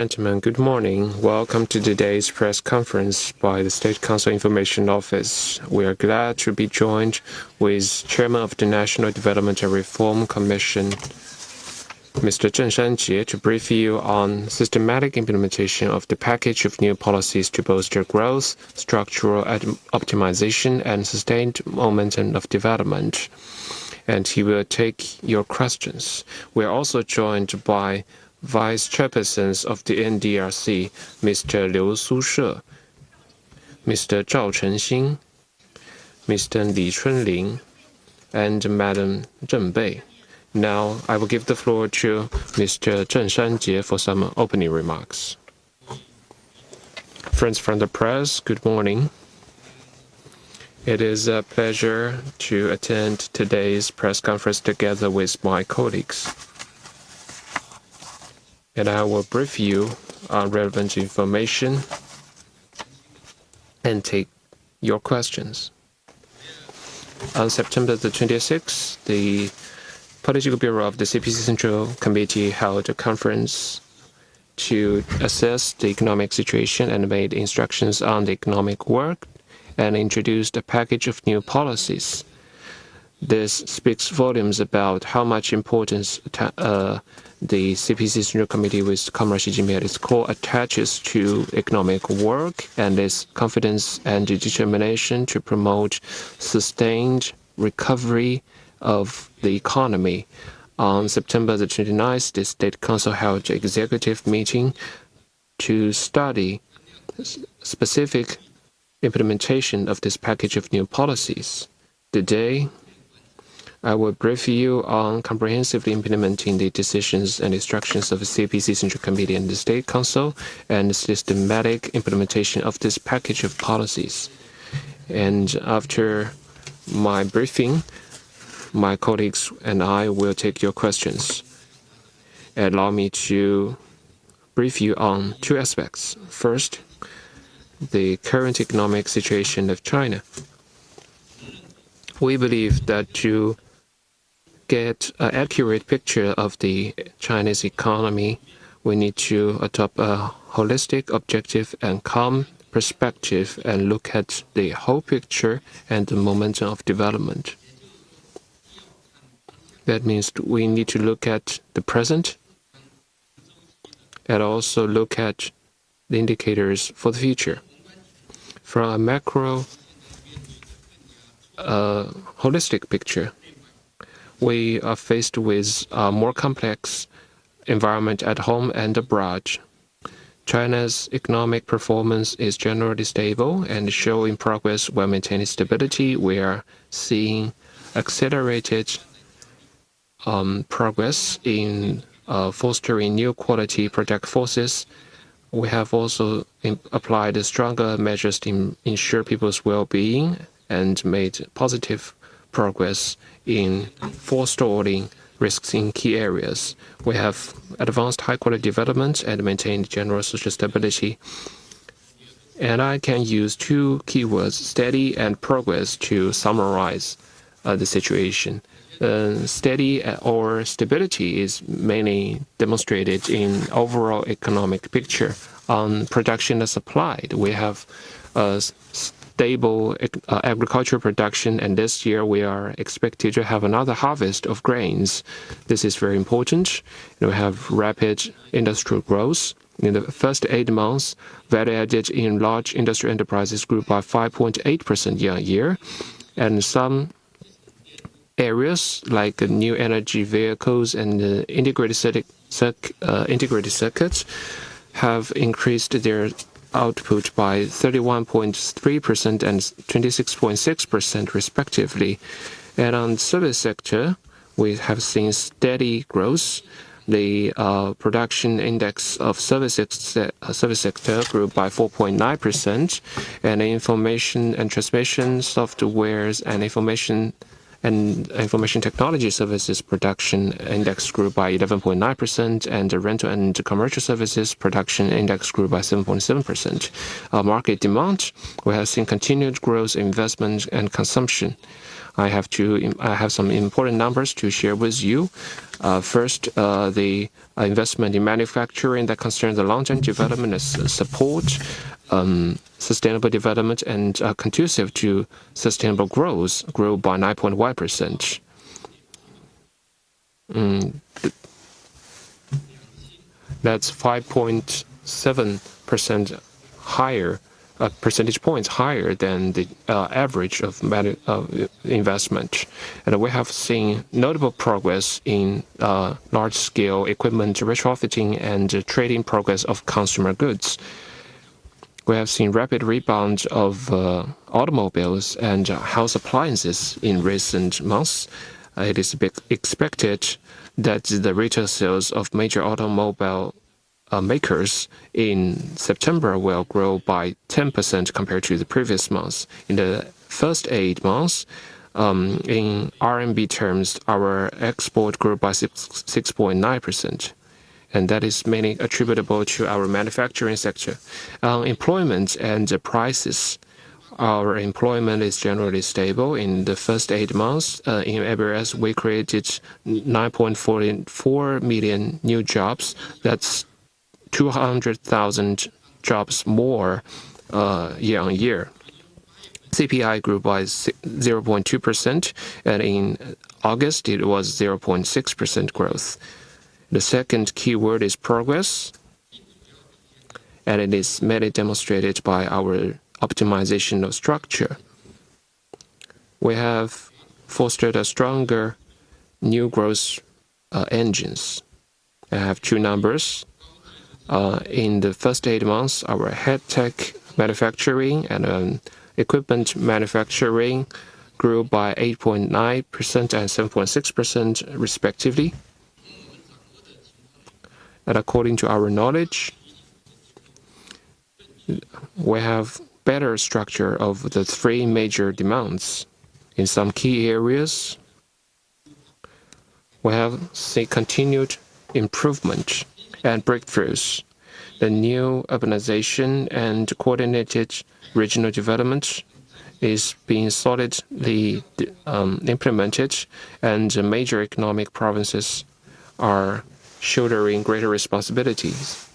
Gentlemen, good morning. Welcome to today's press conference by the State Council Information Office. We are glad to be joined with Chairman of the National Development and Reform Commission, Mr. Zheng Shanjie, to brief you on systematic implementation of the package of new policies to bolster growth, structural optimization, and sustained momentum of development. And he will take your questions. We are also joined by Vice Chairpersons of the NDRC, Mr. Liu Sushe, Mr. Zhao Chenxing, Mr. Li Chunling, and Madam Zheng Bei. Now, I will give the floor to Mr. Zheng Shanjie for some opening remarks. Friends from the press, good morning. It is a pleasure to attend today's press conference together with my colleagues. And I will brief you on relevant information and take your questions. On September the 26th, the Political Bureau of the CPC Central Committee held a conference to assess the economic situation and made instructions on the economic work and introduced a package of new policies. This speaks volumes about how much importance the CPC Central Committee with Comrade Xi Jinping at its core attaches to economic work and its confidence and determination to promote sustained recovery of the economy. On September the 29th, the State Council held an executive meeting to study specific implementation of this package of new policies. Today, I will brief you on comprehensively implementing the decisions and instructions of the CPC Central Committee and the State Council and the systematic implementation of this package of policies. And after my briefing, my colleagues and I will take your questions. Allow me to brief you on two aspects. First, the current economic situation of China. We believe that to get an accurate picture of the Chinese economy, we need to adopt a holistic, objective, and calm perspective and look at the whole picture and the momentum of development. That means we need to look at the present and also look at the indicators for the future. From a macro holistic picture, we are faced with a more complex environment at home and abroad. China's economic performance is generally stable and showing progress while maintaining stability. We are seeing accelerated progress in fostering new quality product forces. We have also applied stronger measures to ensure people's well-being and made positive progress in forestalling risks in key areas. We have advanced high-quality development and maintained general social stability. And I can use two keywords, steady and progress, to summarize the situation. Steady or stability is mainly demonstrated in overall economic picture. On production and supply, we have stable agricultural production, and this year we are expected to have another harvest of grains. This is very important. We have rapid industrial growth. In the first 8 months, value added in large industrial enterprises grew by 5.8% year-on-year, and some areas like new energy vehicles and integrated circuits have increased their output by 31.3% and 26.6% respectively. And on the service sector, we have seen steady growth. The production index of service sector grew by 4.9%, and information and transmission softwares and information technology services production index grew by 11.9%, and the rental and commercial services production index grew by 7.7%. Market demand, we have seen continued growth in investment and consumption. I have some important numbers to share with you. First, the investment in manufacturing that concerns the long-term development and support, sustainable development, and conducive to sustainable growth grew by 9.1%. That's 5.7% higher, percentage points higher than the average of investment. And we have seen notable progress in large-scale equipment retrofitting and trading progress of consumer goods. We have seen rapid rebound of automobiles and house appliances in recent months. It is expected that the retail sales of major automobile makers in September will grow by 10% compared to the previous months. In the first 8 months, in RMB terms, our export grew by 6.9%. And that is mainly attributable to our manufacturing sector. Employment and prices. Our employment is generally stable. In the first 8 months, in ABS, we created 9.44 million new jobs. That's 200,000 jobs more year on year. CPI grew by 0.2%, and in August, it was 0.6% growth. The second keyword is progress, and it is mainly demonstrated by our optimization of structure. We have fostered a stronger new growth engines. I have 2 numbers. In the first 8 months, our head tech manufacturing and equipment manufacturing grew by 8.9% and 7.6% respectively. And according to our knowledge, we have better structure of the 3 major demands. In some key areas, we have seen continued improvement and breakthroughs. The new urbanization and coordinated regional development is being solidly implemented, and major economic provinces are shouldering greater responsibilities.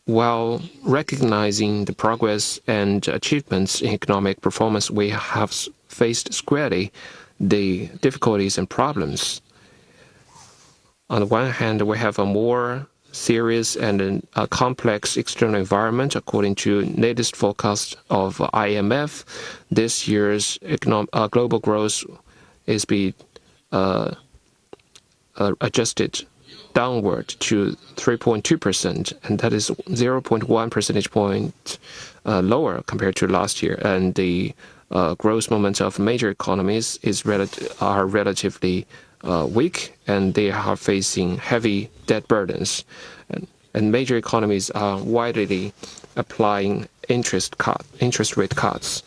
While recognizing the progress and achievements in economic performance, we have faced squarely the difficulties and problems. On the one hand, we have a more serious and a complex external environment. According to latest forecast of IMF, this year's global growth is being adjusted downward to 3.2%, and that is 0.1 percentage point lower compared to last year. And the growth momentum of major economies are relatively weak, and they are facing heavy debt burdens. And major economies are widely applying interest rate cuts.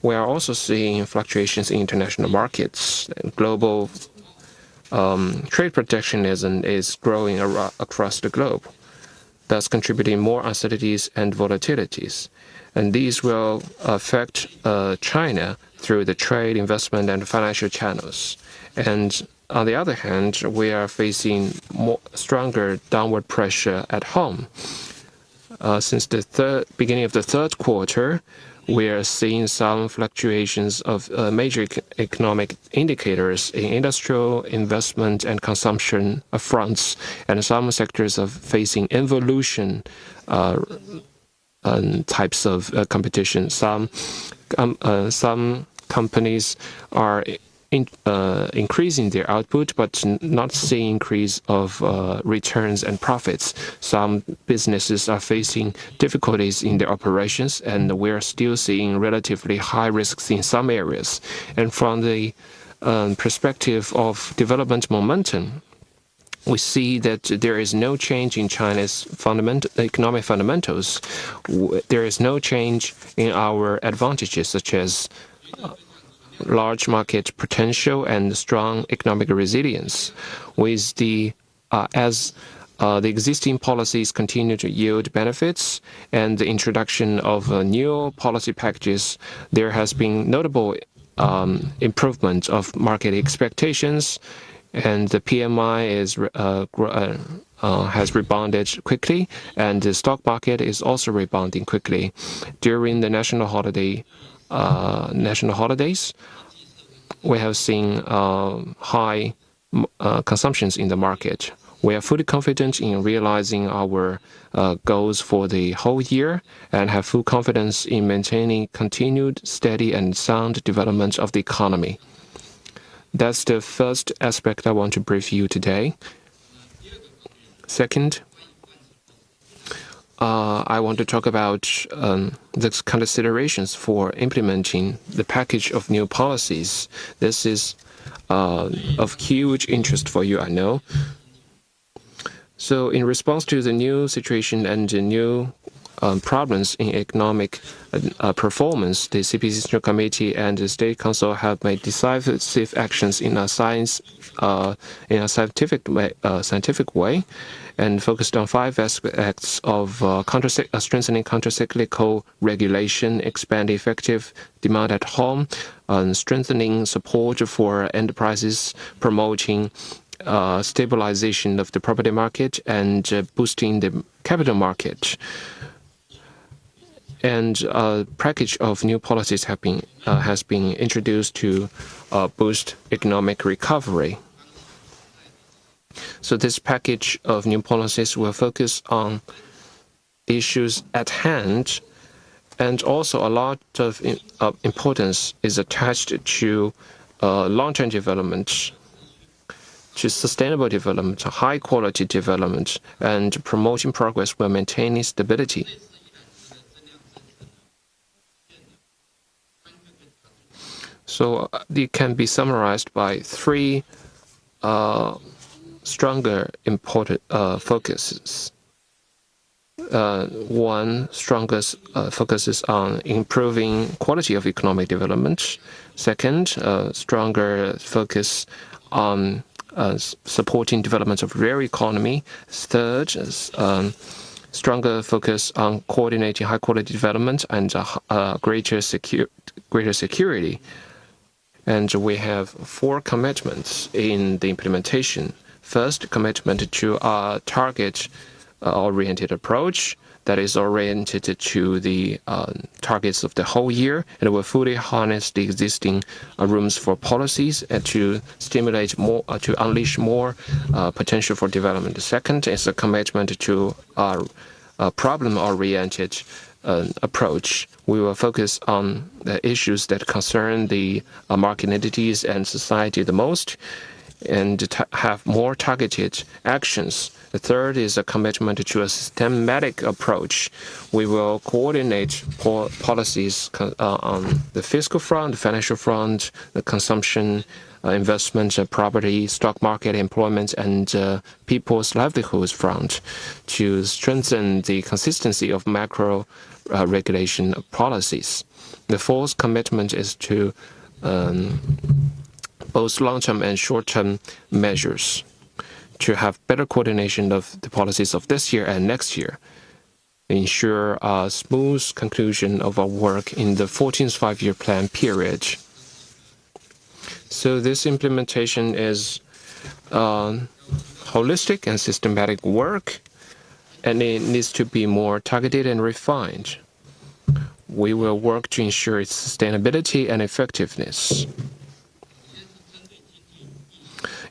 We are also seeing fluctuations in international markets. Global trade protectionism is growing across the globe, thus contributing more uncertainties and volatilities. And these will affect China through the trade, investment, and financial channels. And on the other hand, we are facing stronger downward pressure at home. Since the beginning of the third quarter, we are seeing some fluctuations of major economic indicators in industrial, investment, and consumption fronts, and some sectors are facing involution types of competition. Some companies are increasing their output, but not seeing increase of returns and profits. Some businesses are facing difficulties in their operations, and we're still seeing relatively high risks in some areas. And from the perspective of development momentum, we see that there is no change in China's economic fundamentals. There is no change in our advantages, such as large market potential and strong economic resilience. With the as the existing policies continue to yield benefits, and the introduction of new policy packages, there has been notable improvement of market expectations, and the PMI has rebounded quickly, and the stock market is also rebounding quickly. During the national holidays, we have seen high consumptions in the market. We are fully confident in realizing our goals for the whole year and have full confidence in maintaining continued steady and sound development of the economy. That's the first aspect I want to brief you today. Second, I want to talk about the considerations for implementing the package of new policies. This is of huge interest for you, I know. So in response to the new situation and the new problems in economic performance, the CPC Central Committee and the State Council have made decisive actions in a scientific way, and focused on 5 aspects of strengthening countercyclical regulation, expand effective demand at home, strengthening support for enterprises, promoting stabilization of the property market, and boosting the capital market. And a package of new policies has been introduced to boost economic recovery. So this package of new policies will focus on issues at hand, and also a lot of importance is attached to long-term development, to sustainable development, high-quality development, and promoting progress while maintaining stability. So it can be summarized by 3 stronger important focuses. One, strongest focuses on improving quality of economic development. Second, stronger focus on supporting development of real economy. Third, stronger focus on coordinating high-quality development and greater security. And we have 4 commitments in the implementation. First, commitment to a target-oriented approach that is oriented to the targets of the whole year, and will fully harness the existing rooms for policies and to stimulate more, to unleash more potential for development. The second is a commitment to a problem-oriented approach. We will focus on the issues that concern the market entities and society the most, and have more targeted actions. The third is a commitment to a systematic approach. We will coordinate policies on the fiscal front, the financial front, the consumption, investment, property, stock market, employment, and people's livelihoods front to strengthen the consistency of macro regulation policies. The fourth commitment is to both long-term and short-term measures to have better coordination of the policies of this year and next year, ensure a smooth conclusion of our work in the 14th five-year plan period. So this implementation is holistic and systematic work, and it needs to be more targeted and refined. We will work to ensure its sustainability and effectiveness.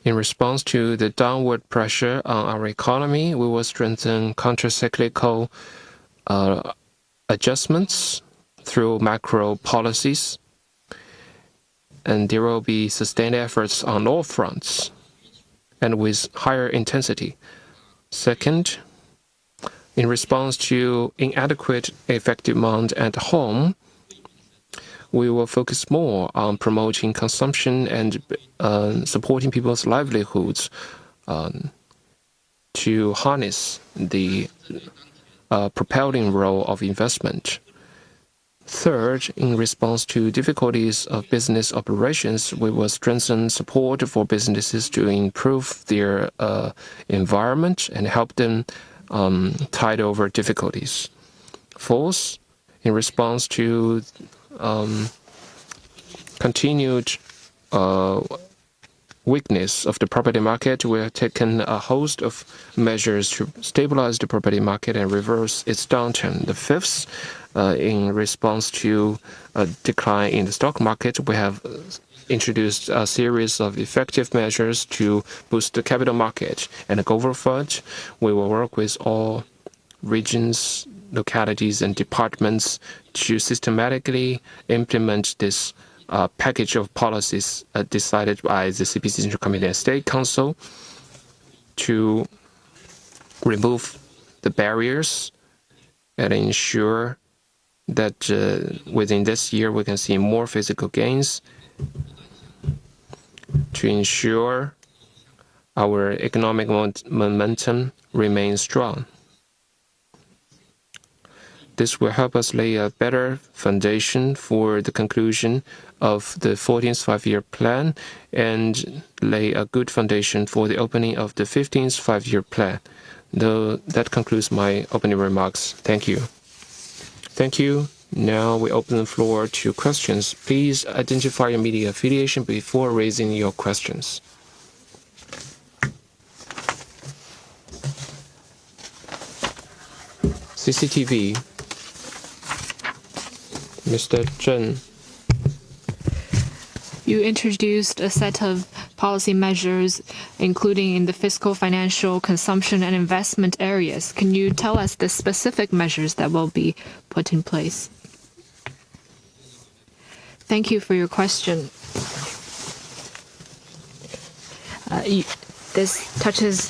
In response to the downward pressure on our economy, we will strengthen countercyclical adjustments through macro policies, and there will be sustained efforts on all fronts and with higher intensity. Second, in response to inadequate effective demand at home, we will focus more on promoting consumption and supporting people's livelihoods to harness the propelling role of investment. Third, in response to difficulties of business operations, we will strengthen support for businesses to improve their environment and help them tide over difficulties. Fourth, in response to continued weakness of the property market, we have taken a host of measures to stabilize the property market and reverse its downturn. The fifth, in response to a decline in the stock market, we have introduced a series of effective measures to boost the capital market. And going forward, we will work with all regions, localities, and departments to systematically implement this package of policies decided by the CPC Central Committee and State Council to remove the barriers and ensure that within this year we can see more physical gains to ensure our economic momentum remains strong. This will help us lay a better foundation for the conclusion of the 14th five-year plan and lay a good foundation for the opening of the 15th five-year plan. That concludes my opening remarks. Thank you. Thank you. Now we open the floor to questions. Please identify your media affiliation before raising your questions. CCTV. Mr. Zheng. You introduced a set of policy measures, including in the fiscal, financial, consumption, and investment areas. Can you tell us the specific measures that will be put in place? Thank you for your question. This touches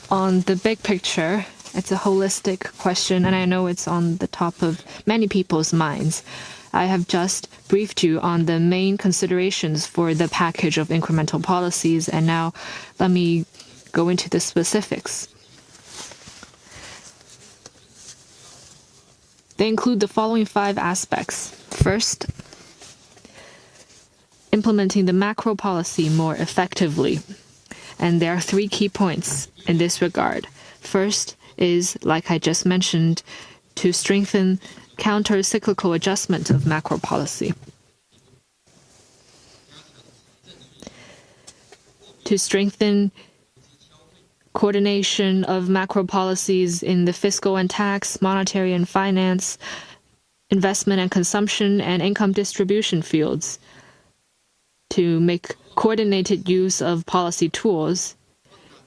on the big picture. It's a holistic question, and I know it's on the top of many people's minds. I have just briefed you on the main considerations for the package of incremental policies, and now let me go into the specifics. They include the following 5 aspects. First, implementing the macro policy more effectively. And there are 3 key points in this regard. First is, like I just mentioned, to strengthen counter-cyclical adjustment of macro policy. To strengthen coordination of macro policies in the fiscal and tax, monetary and finance, investment and consumption, and income distribution fields. To make coordinated use of policy tools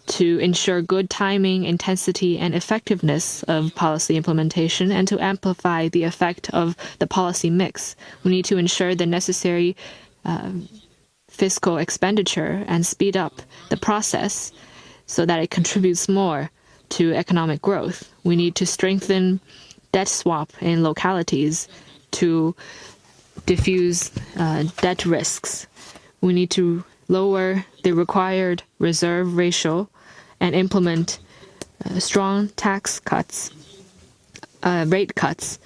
to ensure good timing, intensity, and effectiveness of policy implementation, and to amplify the effect of the policy mix. We need to ensure the necessary fiscal expenditure and speed up the process so that it contributes more to economic growth. We need to strengthen debt swap in localities to diffuse debt risks. We need to lower the required reserve ratio and implement strong tax cuts, rate cuts,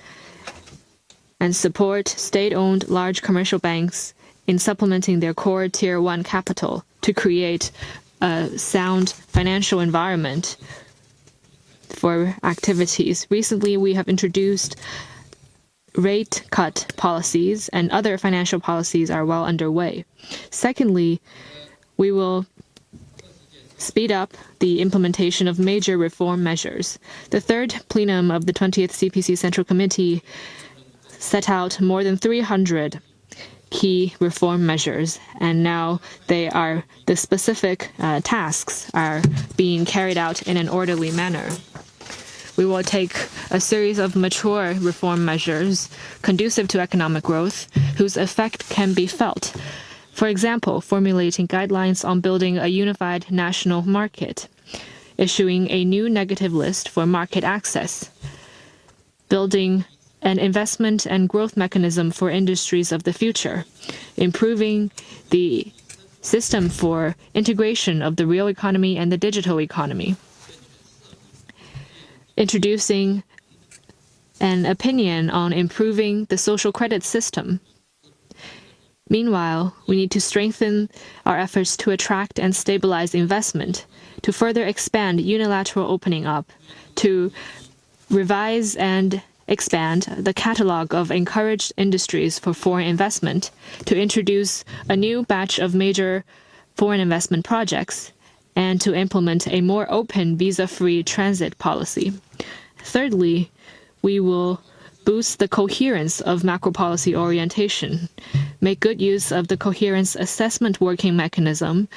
and support state-owned large commercial banks in supplementing their core Tier 1 capital to create a sound financial environment for activities. Recently, we have introduced rate cut policies, and other financial policies are well underway. Secondly, we will speed up the implementation of major reform measures. The 3rd plenum of the 20th CPC Central Committee set out more than 300 key reform measures, and now the specific tasks are being carried out in an orderly manner. We will take a series of mature reform measures conducive to economic growth, whose effect can be felt. For example, formulating guidelines on building a unified national market, issuing a new negative list for market access, building an investment and growth mechanism for industries of the future, improving the system for integration of the real economy and the digital economy, introducing an opinion on improving the social credit system. Meanwhile, we need to strengthen our efforts to attract and stabilize investment, to further expand unilateral opening up, to revise and expand the catalog of encouraged industries for foreign investment, to introduce a new batch of major foreign investment projects, and to implement a more open visa-free transit policy. Thirdly, we will boost the coherence of macro policy orientation, make good use of the coherence assessment working mechanism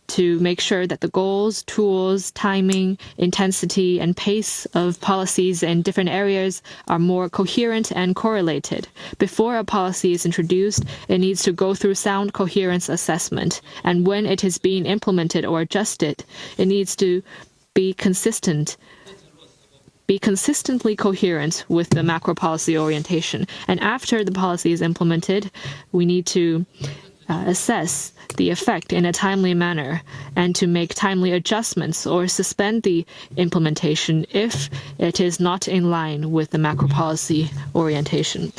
to make sure that the goals, tools, timing, intensity, and pace of policies in different areas are more coherent and correlated. Before a policy is introduced, it needs to go through sound coherence assessment, and when it is being implemented or adjusted, it needs to be consistently coherent with the macro policy orientation. And after the policy is implemented, we need to assess the effect in a timely manner and to make timely adjustments or suspend the implementation if it is not in line with the macro policy orientation.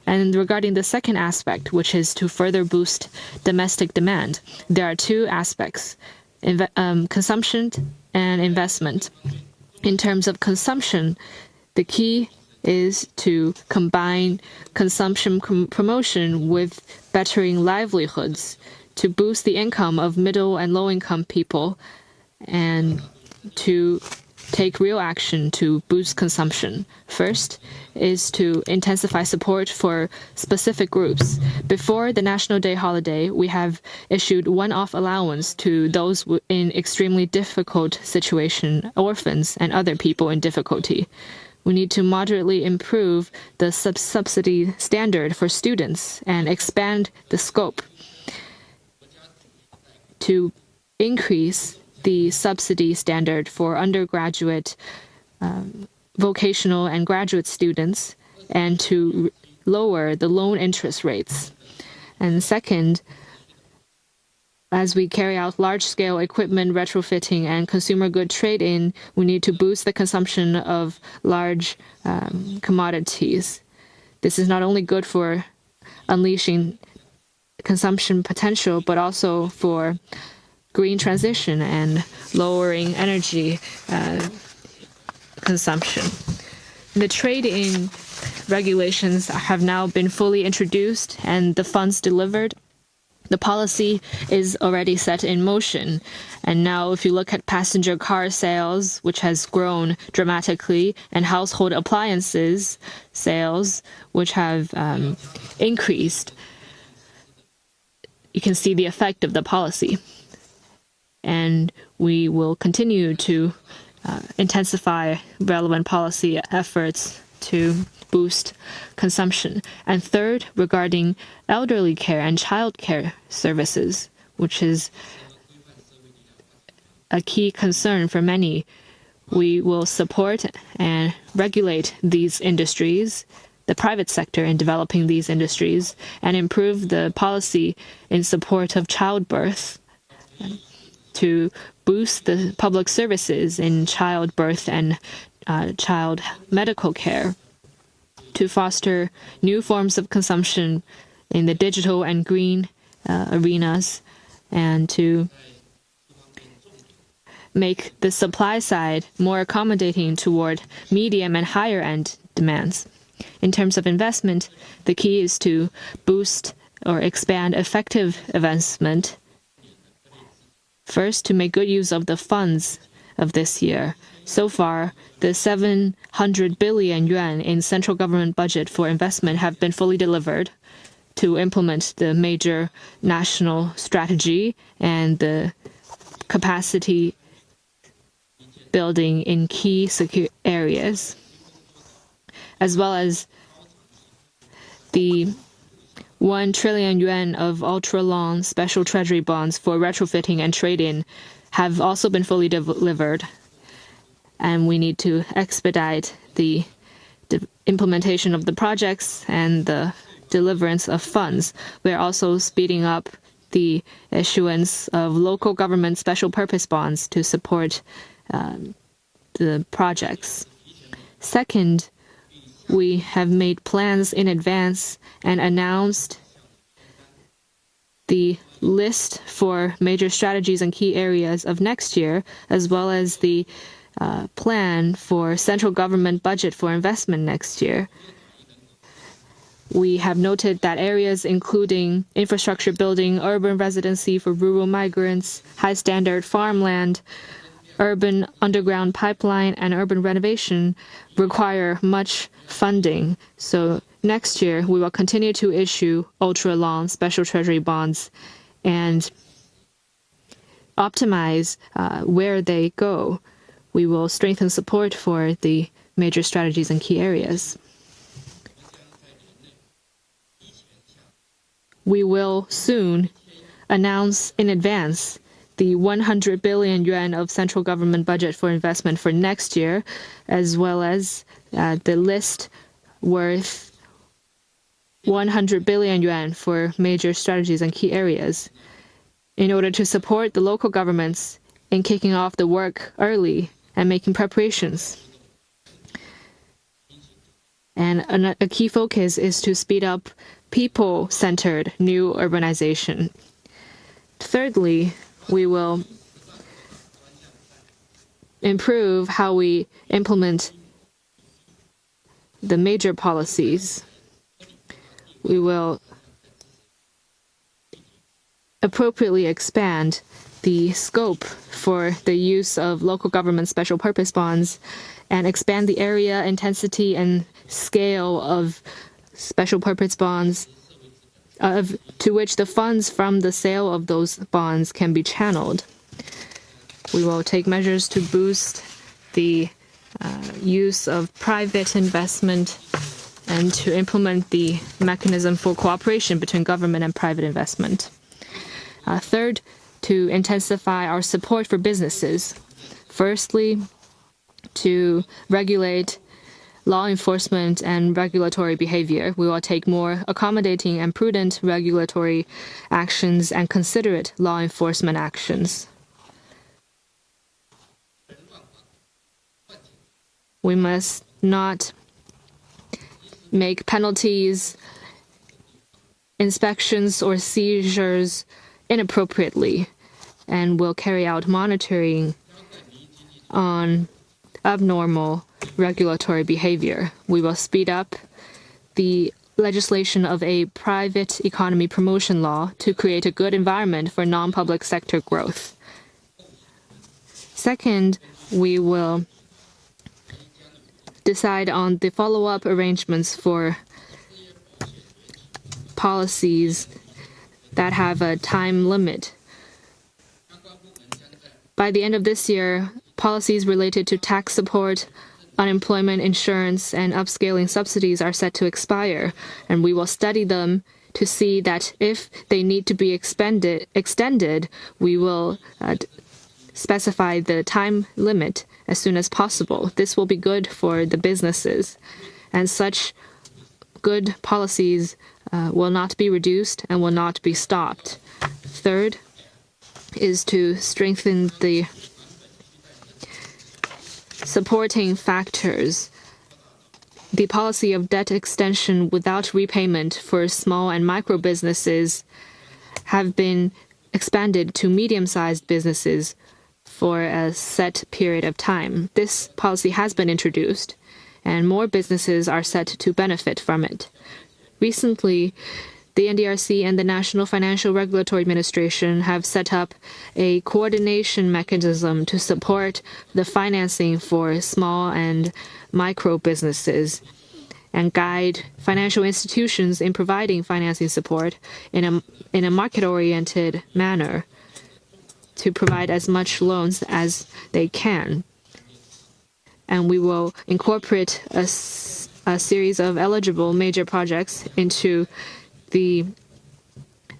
And regarding the second aspect, which is to further boost domestic demand, there are two aspects, consumption and investment. In terms of consumption, the key is to combine consumption promotion with bettering livelihoods to boost the income of middle and low-income people and to take real action to boost consumption. First is to intensify support for specific groups. Before the National Day holiday, we have issued one-off allowance to those in extremely difficult situation, orphans and other people in difficulty. We need to moderately improve the subsidy standard for students and expand the scope to increase the subsidy standard for undergraduate, vocational, and graduate students, and to lower the loan interest rates. And second, as we carry out large-scale equipment retrofitting and consumer good trade-in, we need to boost the consumption of large commodities. This is not only good for unleashing consumption potential, but also for green transition and lowering energy consumption. The trade-in regulations have now been fully introduced and the funds delivered. The policy is already set in motion. And now if you look at passenger car sales, which has grown dramatically, and household appliances sales, which have increased, you can see the effect of the policy. And we will continue to intensify relevant policy efforts to boost consumption. And third, regarding elderly care and child care services, which is a key concern for many, we will support and regulate these industries, the private sector in developing these industries, and improve the policy in support of childbirth to boost the public services in childbirth and child medical care, to foster new forms of consumption in the digital and green arenas, and to make the supply side more accommodating toward medium and higher end demands. In terms of investment, the key is to boost or expand effective investment. First, to make good use of the funds of this year. So far, the 700 billion yuan in central government budget for investment have been fully delivered to implement the major national strategy and the capacity building in key secure areas, as well as the 1 trillion yuan of ultra-long special treasury bonds for retrofitting and trade-in have also been fully delivered. And we need to expedite the implementation of the projects and the deliverance of funds. We are also speeding up the issuance of local government special purpose bonds to support the projects. Second, we have made plans in advance and announced the list for major strategies and key areas of next year, as well as the plan for central government budget for investment next year. We have noted that areas including infrastructure building, urban residency for rural migrants, high standard farmland, urban underground pipeline, and urban renovation require much funding. So next year, we will continue to issue ultra-long special treasury bonds and optimize where they go. We will strengthen support for the major strategies and key areas. We will soon announce in advance the 100 billion yuan of central government budget for investment for next year, as well as the list worth 100 billion yuan for major strategies and key areas in order to support the local governments in kicking off the work early and making preparations. And a key focus is to speed up people-centered new urbanization. Thirdly, we will improve how we implement the major policies. We will appropriately expand the scope for the use of local government special purpose bonds and expand the area, intensity, and scale of special purpose bonds to which the funds from the sale of those bonds can be channeled. We will take measures to boost the use of private investment and to implement the mechanism for cooperation between government and private investment. Third, to intensify our support for businesses. Firstly, to regulate law enforcement and regulatory behavior. We will take more accommodating and prudent regulatory actions and considerate law enforcement actions. We must not make penalties, inspections, or seizures inappropriately, and will carry out monitoring on abnormal regulatory behavior. We will speed up the legislation of a private economy promotion law to create a good environment for non-public sector growth. Second, we will decide on the follow-up arrangements for policies that have a time limit. By the end of this year, policies related to tax support, unemployment insurance, and upscaling subsidies are set to expire, and we will study them to see that if they need to be extended, we will specify the time limit as soon as possible. This will be good for the businesses, and such good policies will not be reduced and will not be stopped. Third is to strengthen the supporting factors. The policy of debt extension without repayment for small and micro businesses have been expanded to medium-sized businesses for a set period of time. This policy has been introduced, and more businesses are set to benefit from it. Recently, the NDRC and the National Financial Regulatory Administration have set up a coordination mechanism to support the financing for small and micro businesses and guide financial institutions in providing financing support in a market-oriented manner to provide as much loans as they can. And we will incorporate a series of eligible major projects into the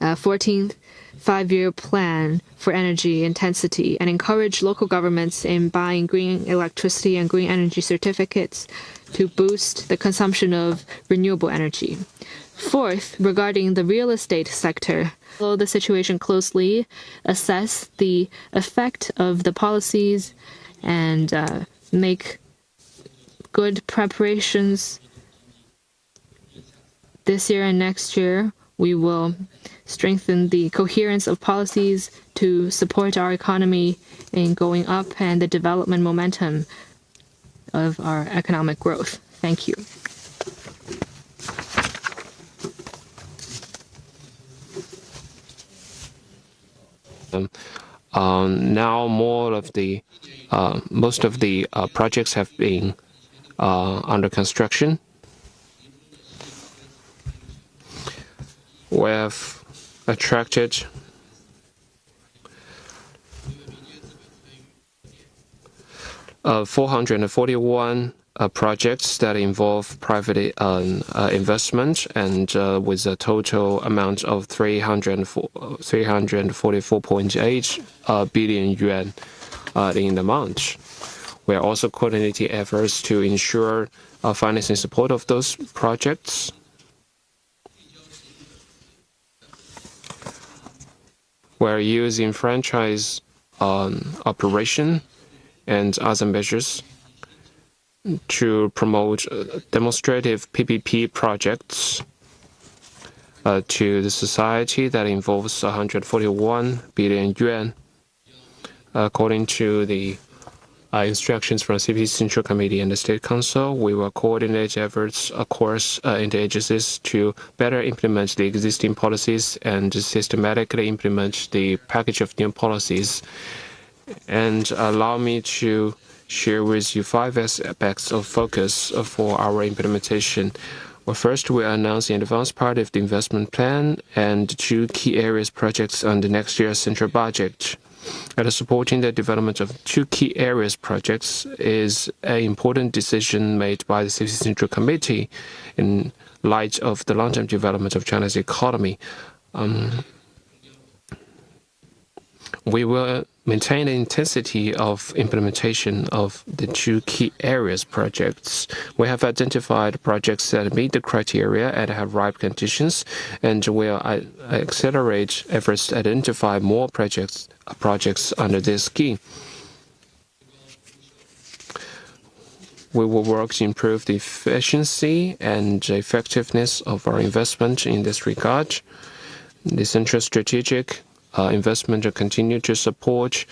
14th five-year plan for energy intensity and encourage local governments in buying green electricity and green energy certificates to boost the consumption of renewable energy. Fourth, regarding the real estate sector, follow the situation closely, assess the effect of the policies, and make good preparations This year and next year, we will strengthen the coherence of policies to support our economy in going up and the development momentum of our economic growth. Thank you. Now most of the projects have been under construction. We have attracted 441 projects that involve private investment, and with a total amount of 344.8 billion yuan in the amount. We are also coordinating efforts to ensure financing support of those projects. We're using franchise operation and other measures to promote demonstrative PPP projects to the society that involves 141 billion yuan. According to the instructions from CPC Central Committee and the State Council, we will coordinate efforts across interagencies to better implement the existing policies and systematically implement the package of new policies. And allow me to share with you 5 aspects of focus for our implementation. Well, first, we announce the advanced part of the investment plan and 2 key areas projects on the next year's central budget. And supporting the development of 2 key areas projects is an important decision made by the CPC Central Committee in light of the long-term development of China's economy. We will maintain the intensity of implementation of the 2 key areas projects. We have identified projects that meet the criteria and have ripe conditions, and will accelerate efforts to identify more projects under this scheme. We will work to improve the efficiency and effectiveness of our investment in this regard. The Central Strategic investment will continue to support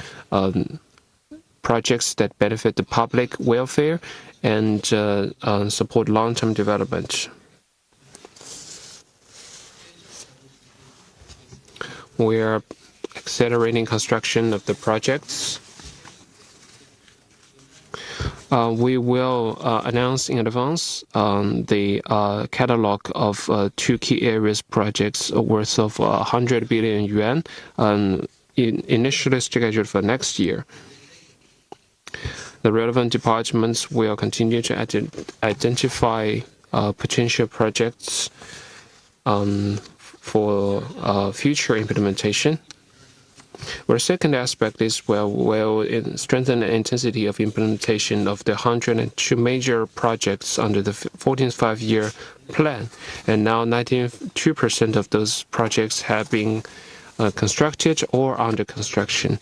projects that benefit the public welfare and support long-term development. We are accelerating construction of the projects. We will announce in advance the catalog of 2 key areas projects worth of 100 billion yuan, initially scheduled for next year. The relevant departments will continue to identify potential projects for future implementation. Our second aspect is we'll strengthen the intensity of implementation of the 102 major projects under the 14th five-year plan. And now 92% of those projects have been constructed or under construction.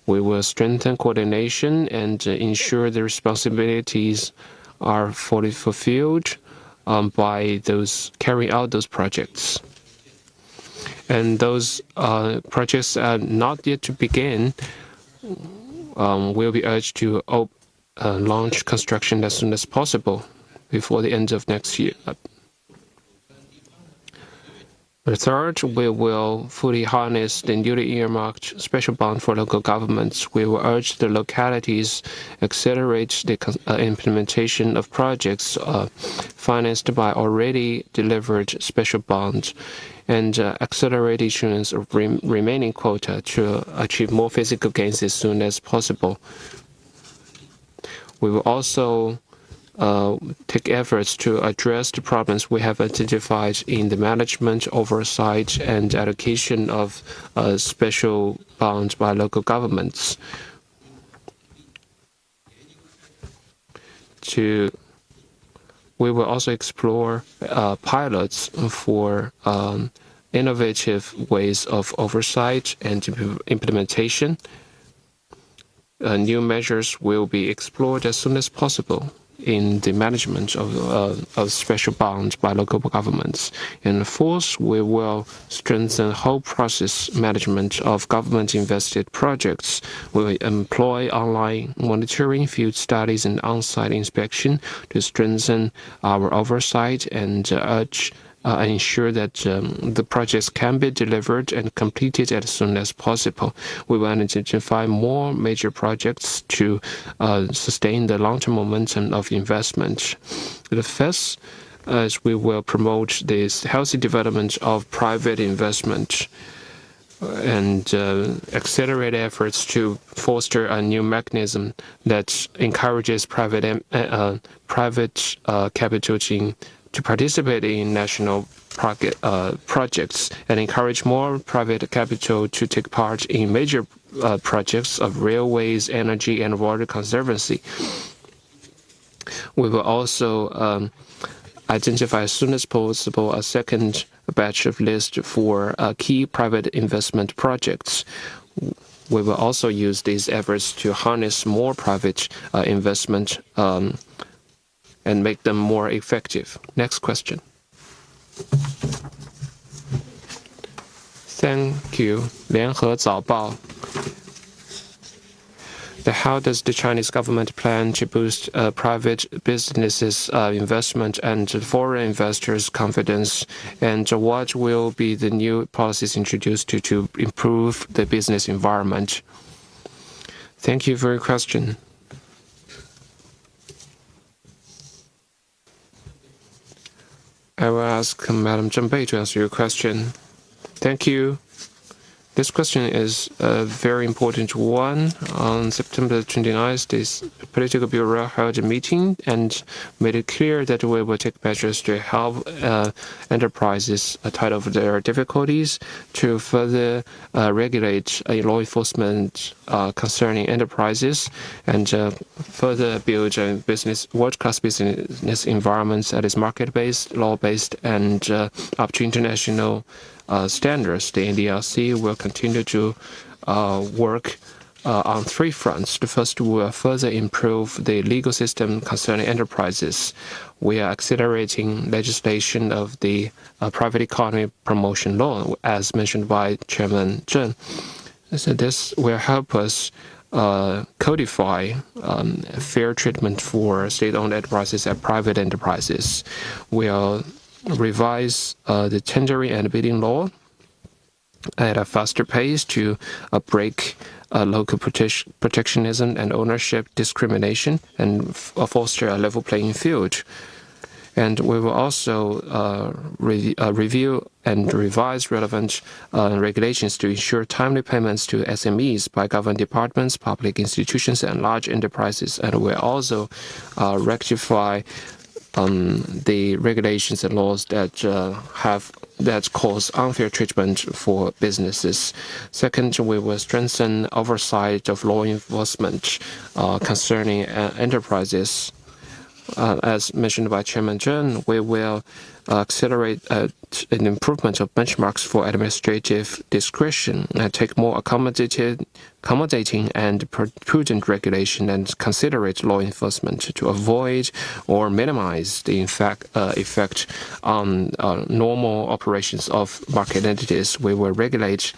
We will strengthen coordination and ensure the responsibilities are fully fulfilled by those carrying out those projects. And those projects are not yet to begin will be urged to launch construction as soon as possible before the end of next year. The third, we will fully harness the newly earmarked special bond for local governments. We will urge the localities accelerate the implementation of projects financed by already delivered special bonds, and accelerate issuance of remaining quota to achieve more physical gains as soon as possible. We will also take efforts to address the problems we have identified in the management, oversight, and allocation of special bonds by local governments. We will also explore pilots for innovative ways of oversight and implementation. New measures will be explored as soon as possible in the management of special bonds by local governments. And fourth, we will strengthen whole process management of government-invested projects. We will employ online monitoring, field studies, and on-site inspection to strengthen our oversight and ensure that the projects can be delivered and completed as soon as possible. We will identify more major projects to sustain the long-term momentum of investment. The fifth is we will promote this healthy development of private investment and accelerate efforts to foster a new mechanism that encourages private capital to participate in national projects and encourage more private capital to take part in major projects of railways, energy, and water conservancy. We will also identify as soon as possible a second batch of list for key private investment projects. We will also use these efforts to harness more private investment and make them more effective. Next question. Thank you. 联合早报. How does the Chinese government plan to boost private businesses' investment and foreign investors' confidence? And what will be the new policies introduced to improve the business environment? Thank you for your question. I will ask Madam Zheng Bei to answer your question. Thank you. This question is a very important one. On September 29th, this Political Bureau held a meeting and made it clear that we will take measures to help enterprises tide over their difficulties, to further regulate law enforcement concerning enterprises, and further build world-class business environments that is market-based, law-based, and up to international standards. The NDRC will continue to work on three fronts. The first will further improve the legal system concerning enterprises. We are accelerating legislation of the private economy promotion law, as mentioned by Chairman Zheng. So this will help us codify fair treatment for state-owned enterprises and private enterprises. We'll revise the tendering and bidding law at a faster pace to break local protectionism and ownership discrimination and foster a level playing field. And we will also review and revise relevant regulations to ensure timely payments to SMEs by government departments, public institutions, and large enterprises. And we'll also rectify the regulations and laws that cause unfair treatment for businesses. Second, we will strengthen oversight of law enforcement concerning enterprises. As mentioned by Chairman Zheng, we will accelerate an improvement of benchmarks for administrative discretion and take more accommodating and prudent regulation and considerate law enforcement to avoid or minimize the effect on normal operations of market entities. We will regulate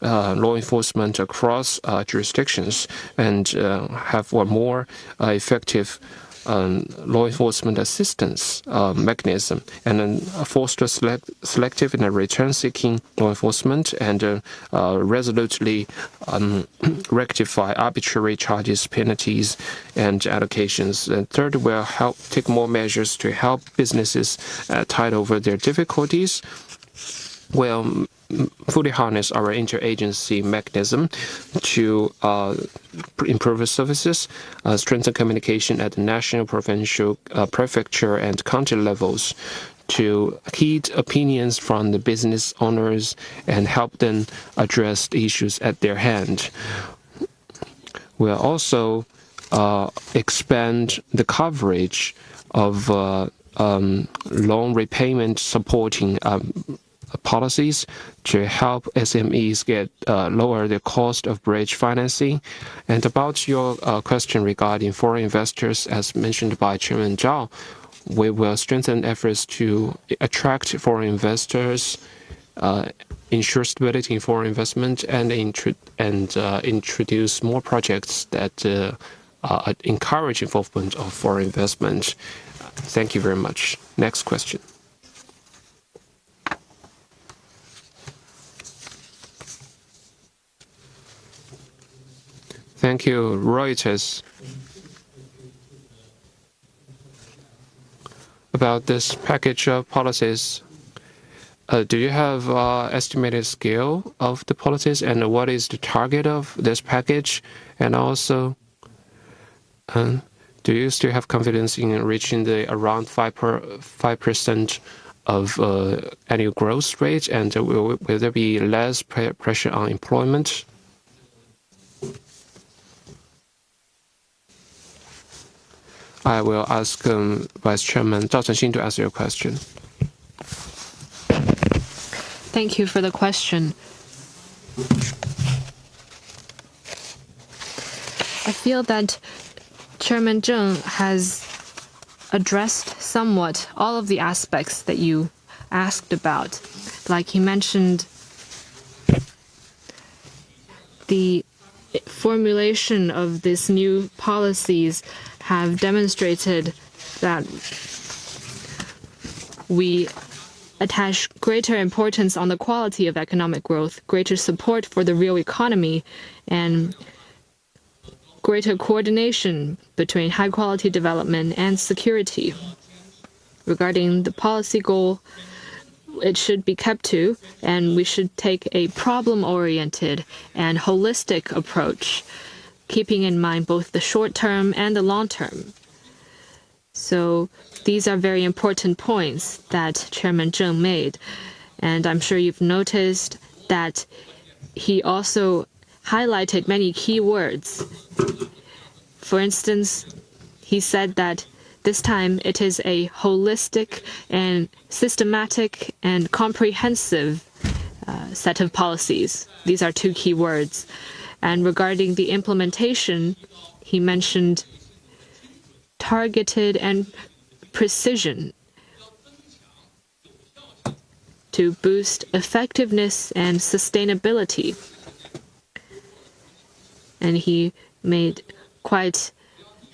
law enforcement across jurisdictions and have a more effective law enforcement assistance mechanism, and then foster selective and return-seeking law enforcement, and resolutely rectify arbitrary charges, penalties, and allocations. And third, we'll take more measures to help businesses tide over their difficulties. We'll fully harness our interagency mechanism to improve services, strengthen communication at the national, provincial, prefecture, and county levels to heed opinions from the business owners and help them address the issues at their hand. We'll also expand the coverage of loan repayment supporting policies to help SMEs get lower the cost of bridge financing. And about your question regarding foreign investors, as mentioned by Chairman Zhao, we will strengthen efforts to attract foreign investors, ensure stability in foreign investment, and introduce more projects that encourage involvement of foreign investment. Thank you very much. Next question. Thank you, Reuters. About this package of policies, do you have estimated scale of the policies, and what is the target of this package? And also, do you still have confidence in reaching the around 5% of annual growth rate, and will there be less pressure on employment? I will ask Vice Chairman Zhao Chengxing to answer your question. Thank you for the question. I feel that Chairman Zheng has addressed somewhat all of the aspects that you asked about. Like he mentioned, the formulation of these new policies have demonstrated that we attach greater importance on the quality of economic growth, greater support for the real economy, and greater coordination between high-quality development and security. Regarding the policy goal, it should be kept to, and we should take a problem-oriented and holistic approach, keeping in mind both the short-term and the long-term. So these are very important points that Chairman Zheng made, and I'm sure you've noticed that he also highlighted many key words. For instance, he said that this time it is a holistic and systematic and comprehensive set of policies. These are two key words. And regarding the implementation, he mentioned targeted and precision to boost effectiveness and sustainability. And he made quite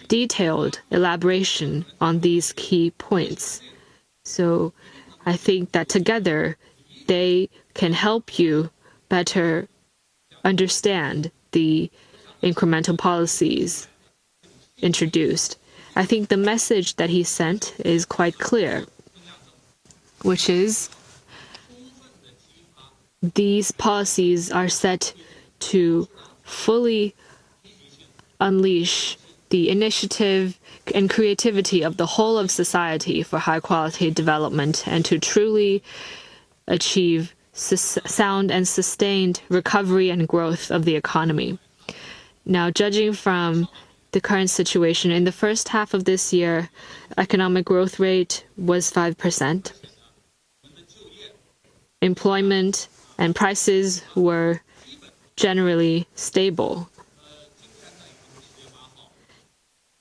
detailed elaboration on these key points. So I think that together they can help you better understand the incremental policies introduced. I think the message that he sent is quite clear, which is these policies are set to fully unleash the initiative and creativity of the whole of society for high-quality development and to truly achieve sound and sustained recovery and growth of the economy. Now, judging from the current situation, in the first half of this year, economic growth rate was 5%. Employment and prices were generally stable.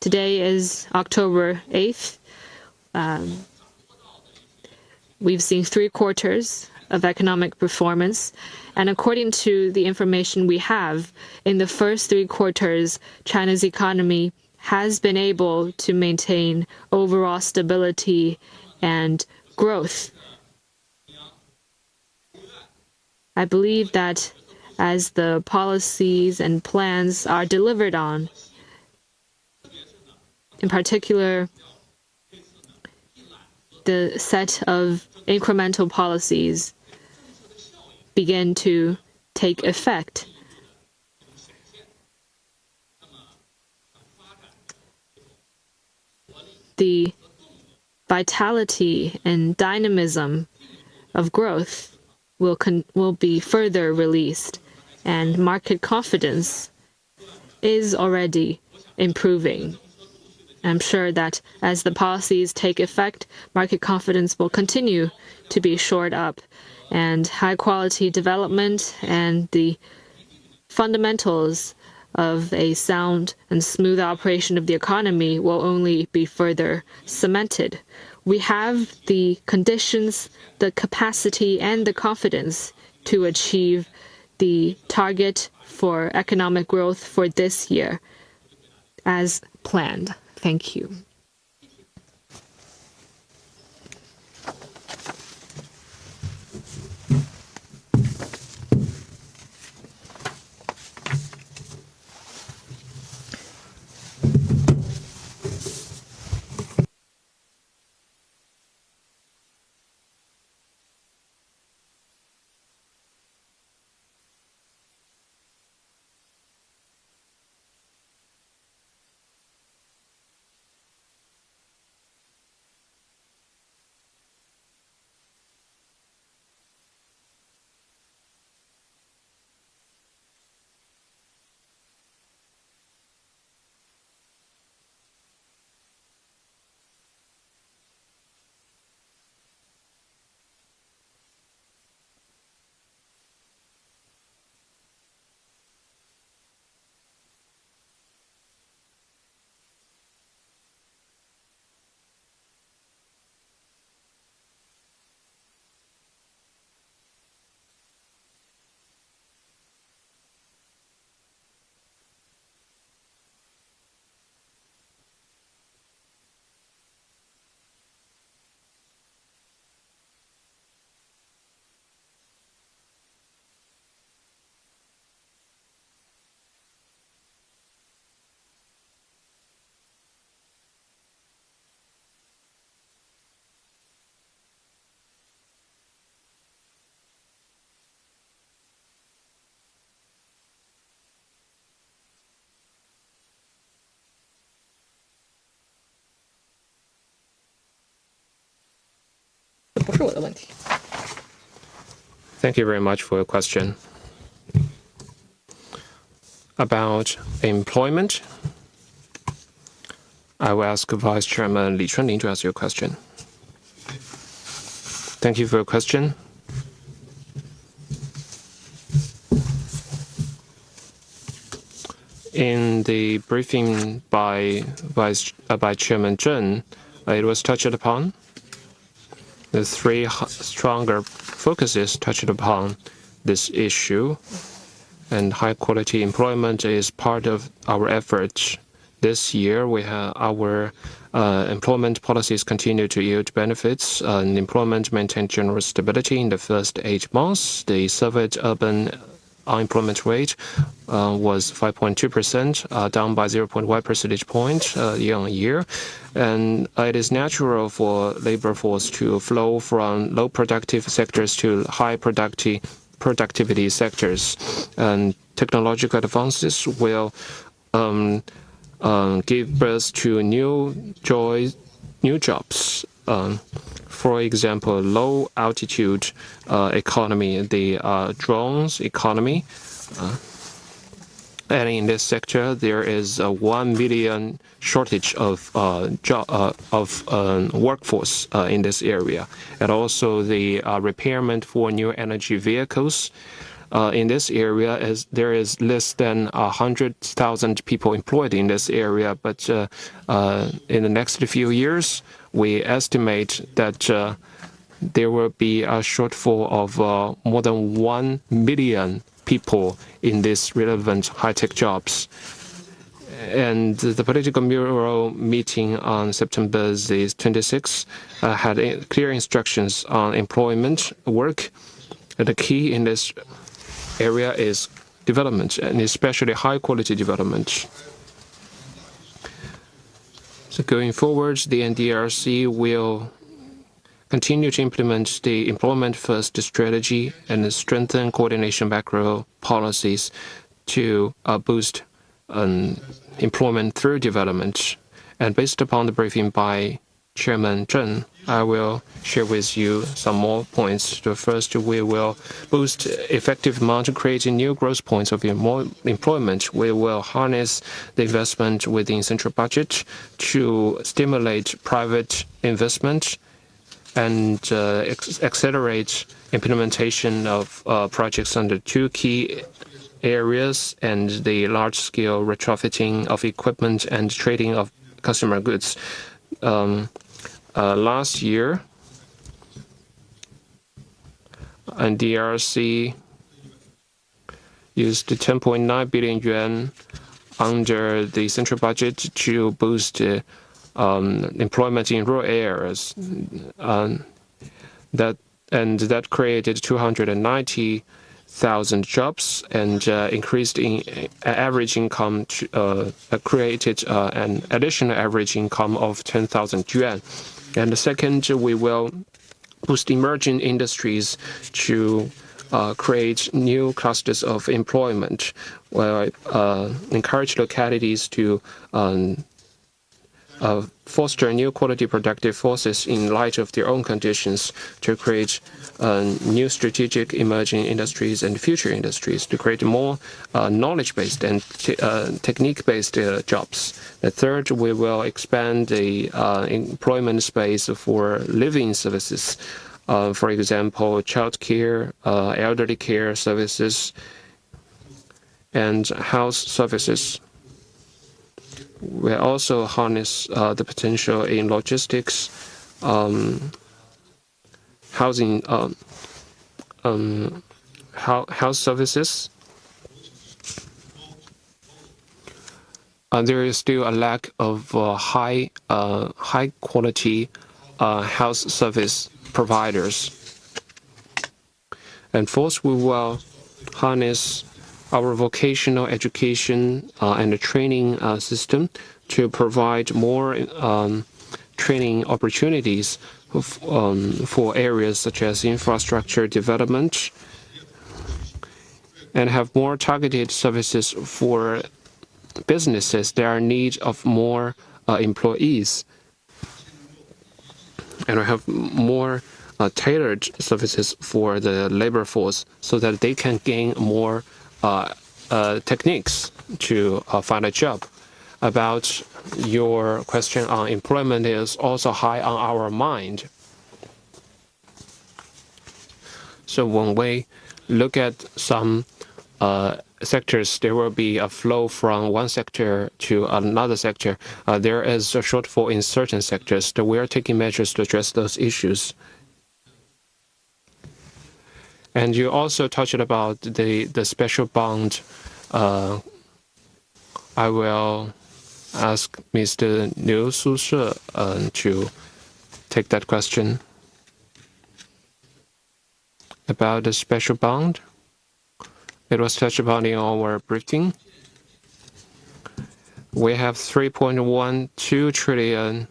Today is October 8th. We've seen 3 quarters of economic performance. And according to the information we have, in the first 3 quarters, China's economy has been able to maintain overall stability and growth. I believe that as the policies and plans are delivered on, in particular, the set of incremental policies begin to take effect. The vitality and dynamism of growth will be further released, and market confidence is already improving. I'm sure that as the policies take effect, market confidence will continue to be shored up, and high-quality development and the fundamentals of a sound and smooth operation of the economy will only be further cemented. We have the conditions, the capacity, and the confidence to achieve the target for economic growth for this year as planned. Thank you. Thank you very much for your question. About employment, I will ask Vice Chairman Li Chunling to answer your question. Thank you for your question. In the briefing by Chairman Zheng, it was touched upon. The three stronger focuses touched upon this issue, and high-quality employment is part of our efforts. This year, we have our employment policies continue to yield benefits, and employment maintained general stability in the first 8 months. The surveyed urban unemployment rate was 5.2%, down by 0.1 percentage point year on year. And it is natural for labor force to flow from low productive sectors to high productivity sectors. And technological advances will give birth to new jobs. For example, low altitude economy, the drones economy. And in this sector, there is a 1 million shortage of workforce in this area, and also the repairment for new energy vehicles. In this area, there is less than 100,000 people employed in this area, but in the next few years, we estimate that there will be a shortfall of more than 1 million people in these relevant high-tech jobs. And the Political Bureau meeting on September the 26th had clear instructions on employment work. And the key in this area is development, and especially high-quality development. So going forward, the NDRC will continue to implement the employment-first strategy and strengthen coordination macro policies to boost employment through development. And based upon the briefing by Chairman Zheng, I will share with you some more points. The first, we will boost effective amount, creating new growth points of employment. We will harness the investment within central budget to stimulate private investment and accelerate implementation of projects under two key areas and the large-scale retrofitting of equipment and trading of consumer goods. Last year, NDRC used 10.9 billion yuan under the central budget to boost employment in rural areas. That created 290,000 jobs and increased in average income, created an additional average income of 10,000 yuan. And the second, we will boost emerging industries to create new clusters of employment, encourage localities to foster new quality productive forces in light of their own conditions to create new strategic emerging industries and future industries, to create more knowledge-based and technique-based jobs. The third, we will expand the employment space for living services. For example, child care, elderly care services, and house services. We also harness the potential in logistics, housing, house services. There is still a lack of high quality house service providers. And fourth, we will harness our vocational education and training system to provide more training opportunities for areas such as infrastructure development and have more targeted services for businesses that are in need of more employees. And we have more tailored services for the labor force so that they can gain more techniques to find a job. About your question on employment is also high on our mind. So when we look at some sectors, there will be a flow from one sector to another sector. There is a shortfall in certain sectors. So we are taking measures to address those issues. And you also touched about the special bond. I will ask Mr. Liu Sushe to take that question. About the special bond, it was touched upon in our briefing. We have 3.12 trillion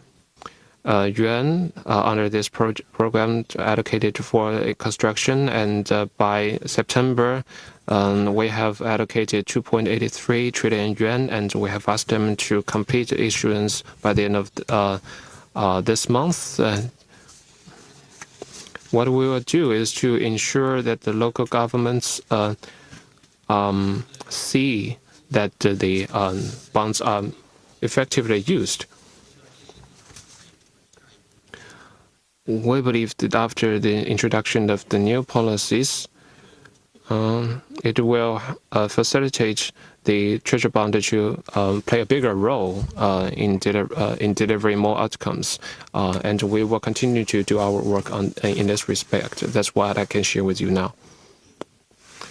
yuan under this program allocated for construction, and by September we have allocated 2.83 trillion yuan, and we have asked them to complete the issuance by the end of this month. What we will do is to ensure that the local governments see that the bonds are effectively used. We believe that after the introduction of the new policies, it will facilitate the treasury bond to play a bigger role in delivering more outcomes. And we will continue to do our work in this respect. That's what I can share with you now.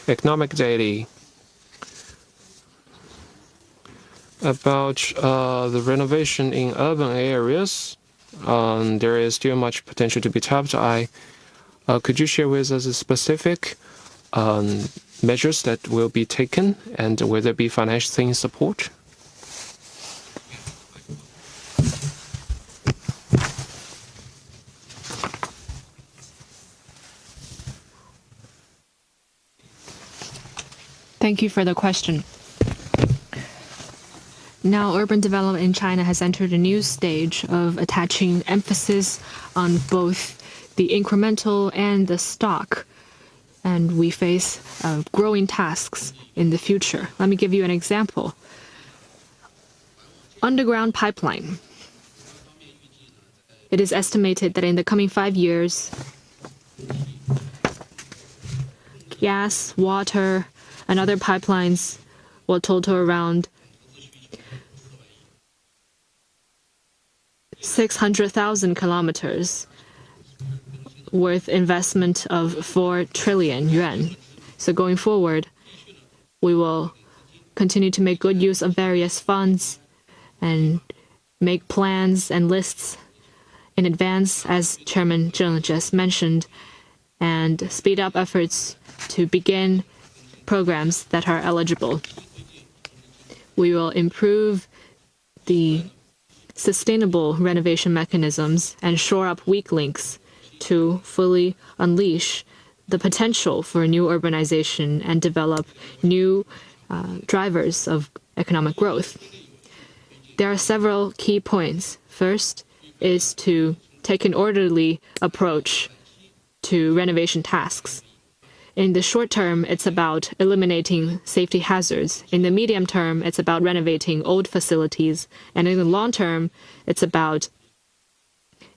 Economic Daily. About the renovation in urban areas, there is still much potential to be tapped. Could you share with us a specific measures that will be taken, and will there be financing support? Thank you for the question. Now, urban development in China has entered a new stage of attaching emphasis on both the incremental and the stock, and we face growing tasks in the future. Let me give you an example. Underground pipeline. It is estimated that in the coming 5 years, gas, water, and other pipelines will total around 600,000 kilometers, worth investment of 4 trillion yuan. So going forward, we will continue to make good use of various funds and make plans and lists in advance, as Chairman Zheng just mentioned, and speed up efforts to begin programs that are eligible. We will improve the sustainable renovation mechanisms and shore up weak links to fully unleash the potential for new urbanization and develop new drivers of economic growth. There are several key points. First is to take an orderly approach to renovation tasks. In the short term, it's about eliminating safety hazards. In the medium term, it's about renovating old facilities. And in the long term, it's about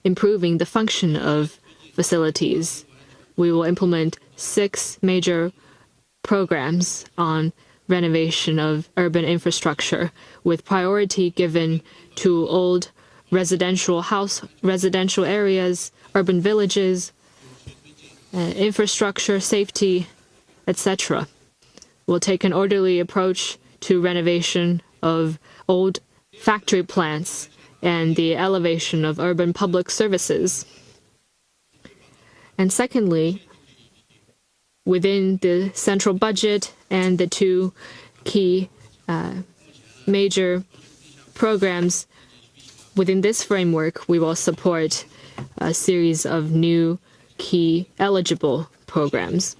improving the function of facilities. We will implement 6 major programs on renovation of urban infrastructure, with priority given to old residential areas, urban villages, infrastructure, safety, etc. We'll take an orderly approach to renovation of old factory plants and the elevation of urban public services. And secondly, within the central budget and the 2 key major programs, within this framework, we will support a series of new key eligible programs.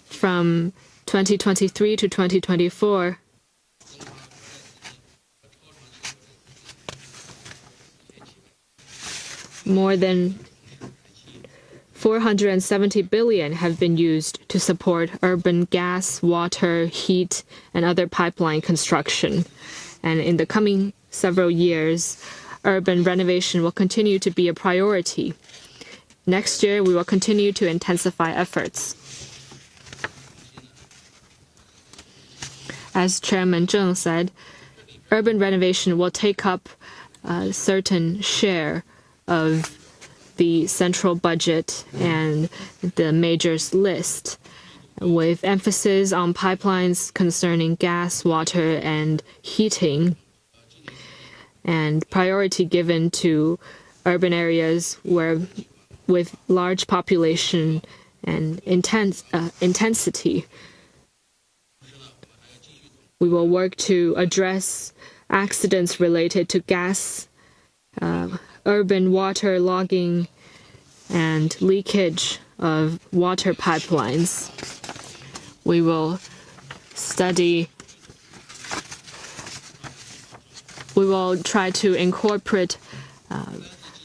From 2023 to 2024, more than 470 billion have been used to support urban gas, water, heat, and other pipeline construction. And in the coming several years, urban renovation will continue to be a priority. Next year, we will continue to intensify efforts. As Chairman Zheng said, urban renovation will take up a certain share of the central budget and the majors list, with emphasis on pipelines concerning gas, water, and heating, and priority given to urban areas with large population and intensity. We will work to address accidents related to gas, urban water logging, and leakage of water pipelines. We will try to incorporate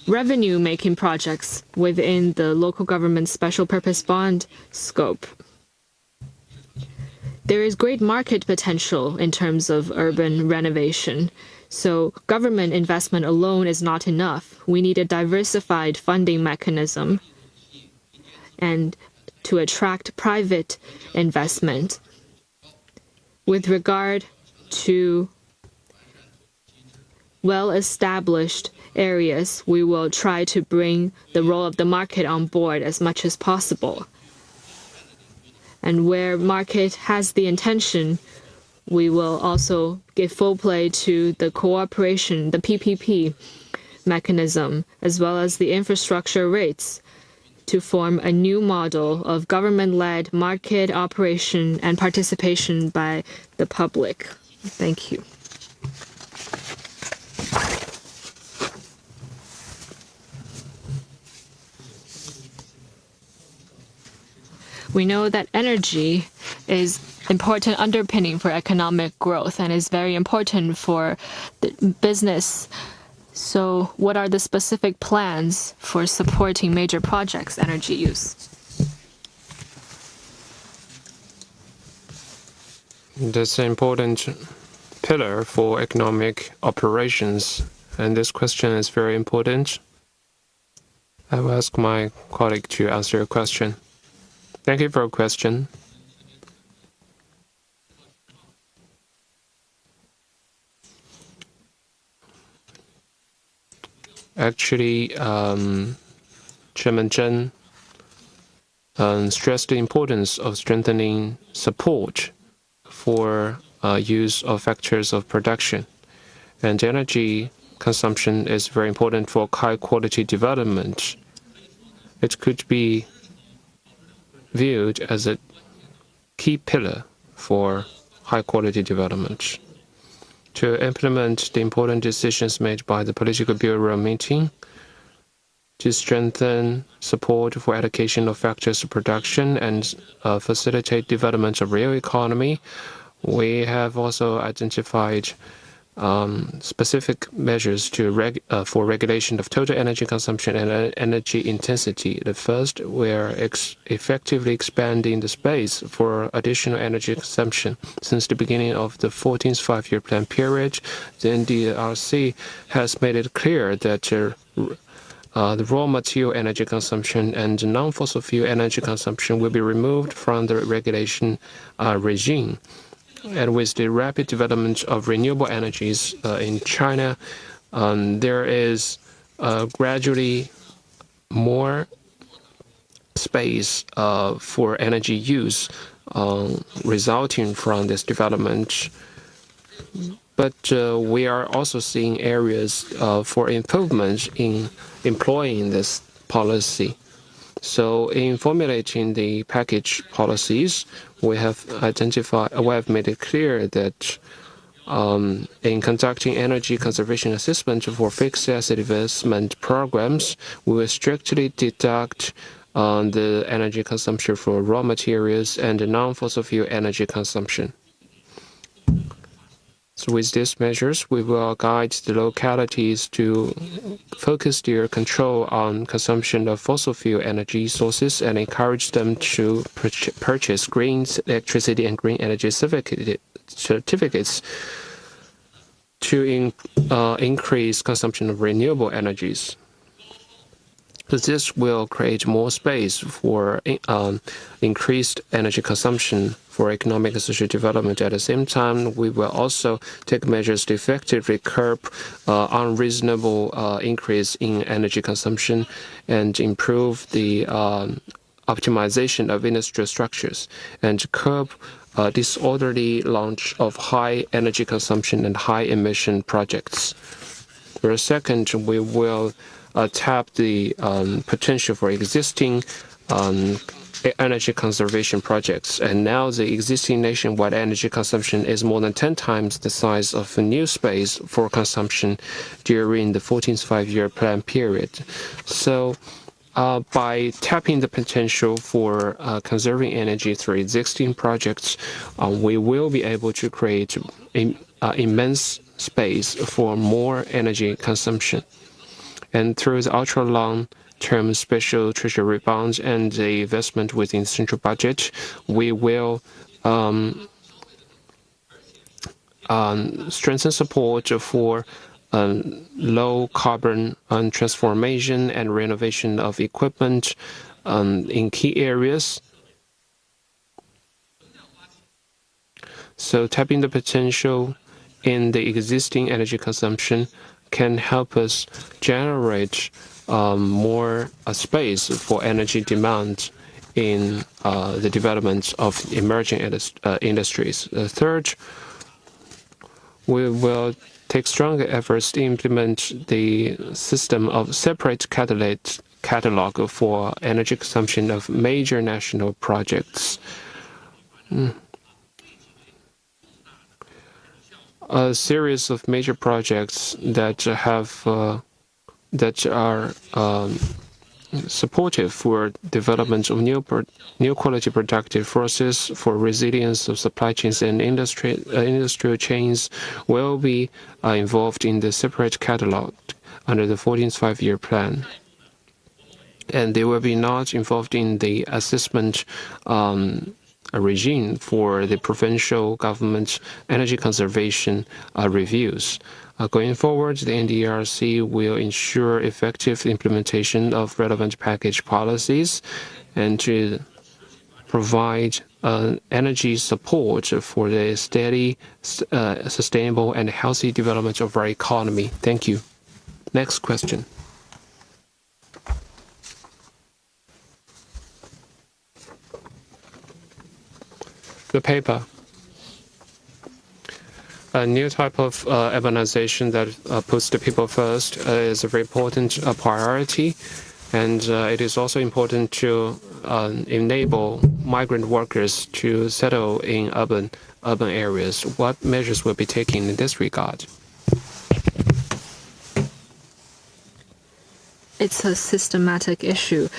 revenue-making projects within the local government special purpose bond scope. There is great market potential in terms of urban renovation, so government investment alone is not enough. We need a diversified funding mechanism and to attract private investment. With regard to well-established areas, we will try to bring the role of the market on board as much as possible. And where market has the intention, we will also give full play to the cooperation, the PPP mechanism, as well as the infrastructure rates, to form a new model of government-led market operation and participation by the public. Thank you. We know that energy is important underpinning for economic growth and is very important for the business. So what are the specific plans for supporting major projects' energy use? That's an important pillar for economic operations, and this question is very important. I will ask my colleague to answer your question. Thank you for your question. Actually, Chairman Zheng stressed the importance of strengthening support for use of factors of production. And energy consumption is very important for high-quality development. It could be viewed as a key pillar for high-quality development. To implement the important decisions made by the Political Bureau meeting, to strengthen support for allocation of factors of production and facilitate development of real economy, we have also identified specific measures for regulation of total energy consumption and energy intensity. The first, we are effectively expanding the space for additional energy consumption. Since the beginning of the 14th five-year plan period, the NDRC has made it clear that the raw material energy consumption and non-fossil fuel energy consumption will be removed from the regulation regime. And with the rapid development of renewable energies in China, there is gradually more space for energy use resulting from this development. But we are also seeing areas for improvement in employing this policy. So in formulating the package policies, we have made it clear that in conducting energy conservation assessment for fixed asset investment programs, we will strictly deduct the energy consumption for raw materials and non-fossil fuel energy consumption. So with these measures, we will guide the localities to focus their control on consumption of fossil fuel energy sources and encourage them to purchase green electricity and green energy certificates to increase consumption of renewable energies. This will create more space for increased energy consumption for economic and social development. At the same time, we will also take measures to effectively curb unreasonable increase in energy consumption and improve the optimization of industrial structures and curb disorderly launch of high energy consumption and high emission projects. For a second, we will tap the potential for existing energy conservation projects. And now the existing nationwide energy consumption is more than 10 times the size of a new space for consumption during the 14th five-year plan period. So by tapping the potential for conserving energy through existing projects, we will be able to create immense space for more energy consumption. And through the ultra-long-term special treasury bonds and the investment within the central budget, we will strengthen support for low-carbon transformation and renovation of equipment in key areas. So tapping the potential in the existing energy consumption can help us generate more space for energy demand in the development of emerging industries. Third, we will take stronger efforts to implement the system of separate catalog for energy consumption of major national projects. A series of major projects that are supportive for development of new quality productive forces, for resilience of supply chains and industrial chains will be involved in the separate catalog under the 14th five-year plan. And they will be not involved in the assessment regime for the provincial government energy conservation reviews. Going forward, the NDRC will ensure effective implementation of relevant package policies and to provide energy support for the steady, sustainable, and healthy development of our economy. Thank you. Next question. The paper. A new type of urbanization that puts the people first is a very important priority, and it is also important to enable migrant workers to settle in urban areas. What measures will be taken in this regard? It's a systematic issue.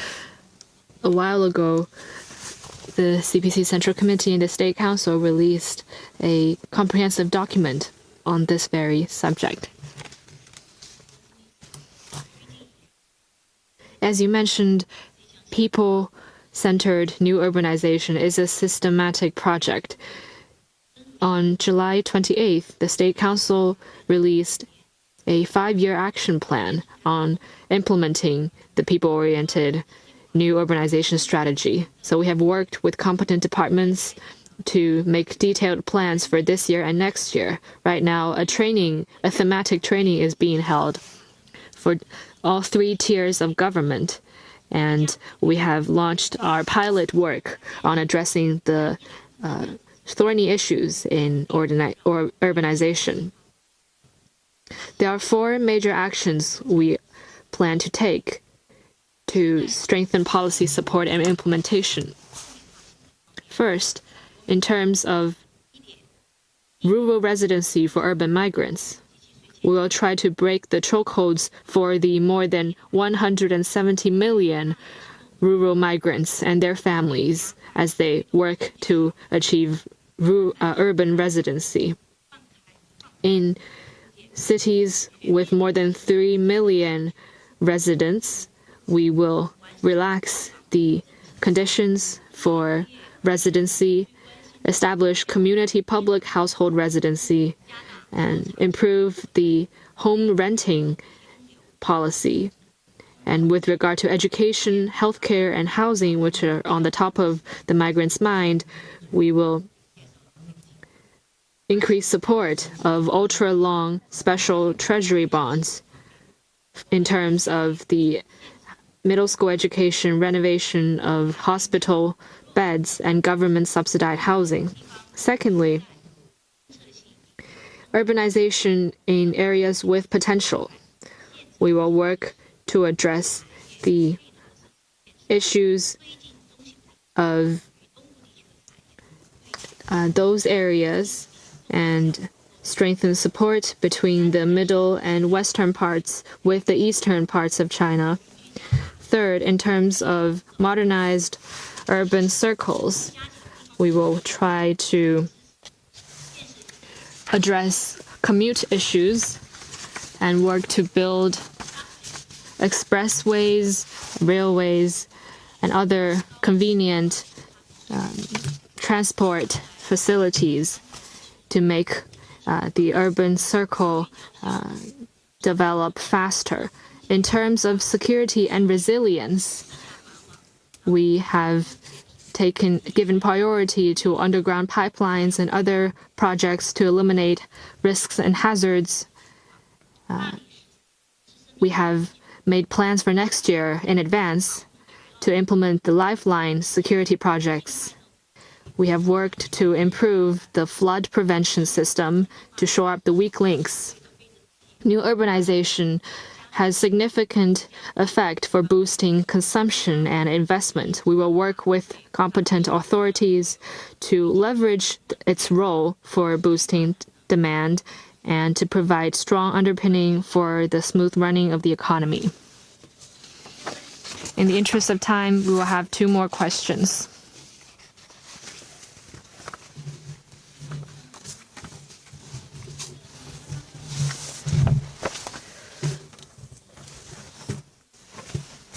A while ago, the CPC Central Committee and the State Council released a comprehensive document on this very subject. As you mentioned, people-centered new urbanization is a systematic project. On July 28th, the State Council released a 5-year action plan on implementing the people-oriented new urbanization strategy. So we have worked with competent departments to make detailed plans for this year and next year. Right now, a thematic training is being held for all 3 tiers of government. And we have launched our pilot work on addressing the thorny issues in urbanization. There are 4 major actions we plan to take to strengthen policy support and implementation. First, in terms of rural residency for urban migrants, we will try to break the chokeholds for the more than 170 million rural migrants and their families as they work to achieve urban residency. In cities with more than 3 million residents, we will relax the conditions for residency, establish community public household residency, and improve the home renting policy. And with regard to education, healthcare, and housing, which are on the top of the migrants' mind, we will increase support of ultra-long special treasury bonds in terms of the middle school education, renovation of hospital beds, and government-subsidized housing. Secondly, urbanization in areas with potential. We will work to address the issues of those areas and strengthen support between the middle and western parts with the eastern parts of China. Third, in terms of modernized urban circles, we will try to address commute issues and work to build expressways, railways, and other convenient transport facilities to make the urban circle develop faster. In terms of security and resilience, we have given priority to underground pipelines and other projects to eliminate risks and hazards. We have made plans for next year in advance to implement the lifeline security projects. We have worked to improve the flood prevention system to shore up the weak links. New urbanization has significant effect for boosting consumption and investment. We will work with competent authorities to leverage its role for boosting demand and to provide strong underpinning for the smooth running of the economy. In the interest of time, we will have 2 more questions.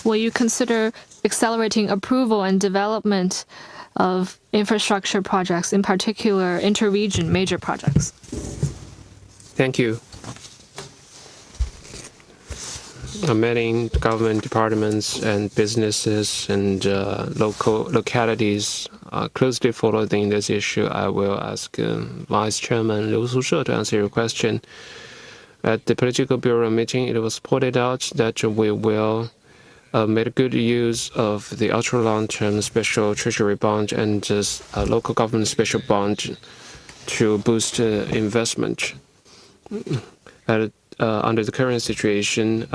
Will you consider accelerating approval and development of infrastructure projects, in particular inter-region major projects? Thank you. Many government departments and businesses and localities closely following this issue. I will ask Vice Chairman Liu Sushe to answer your question. At the Political Bureau meeting, it was pointed out that we will make good use of the ultra-long-term special treasury bond and local government special bond to boost investment. Under the current situation,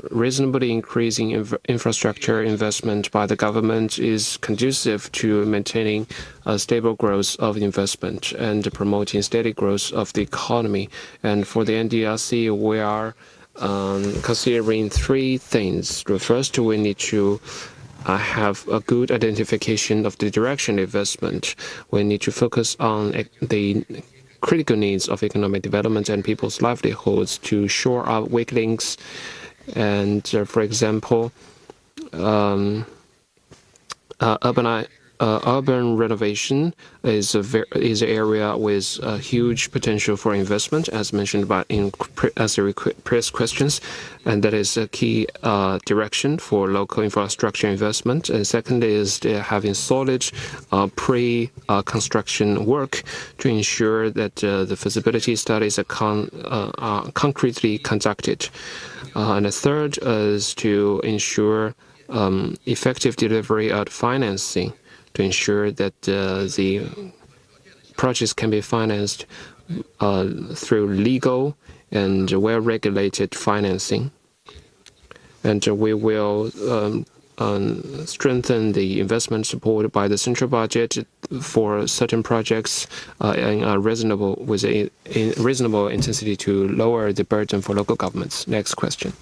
reasonably increasing infrastructure investment by the government is conducive to maintaining a stable growth of investment and promoting steady growth of the economy. And for the NDRC, we are considering 3 things. First, we need to have a good identification of the direction of investment. We need to focus on the critical needs of economic development and people's livelihoods to shore up weak links. And, for example, urban renovation is an area with a huge potential for investment, as mentioned in previous questions, and that is a key direction for local infrastructure investment. And second is having solid pre-construction work to ensure that the feasibility studies are concretely conducted. And the third is to ensure effective delivery of financing, to ensure that the projects can be financed through legal and well-regulated financing. And we will strengthen the investment support by the central budget for certain projects with a reasonable intensity to lower the burden for local governments. Next question.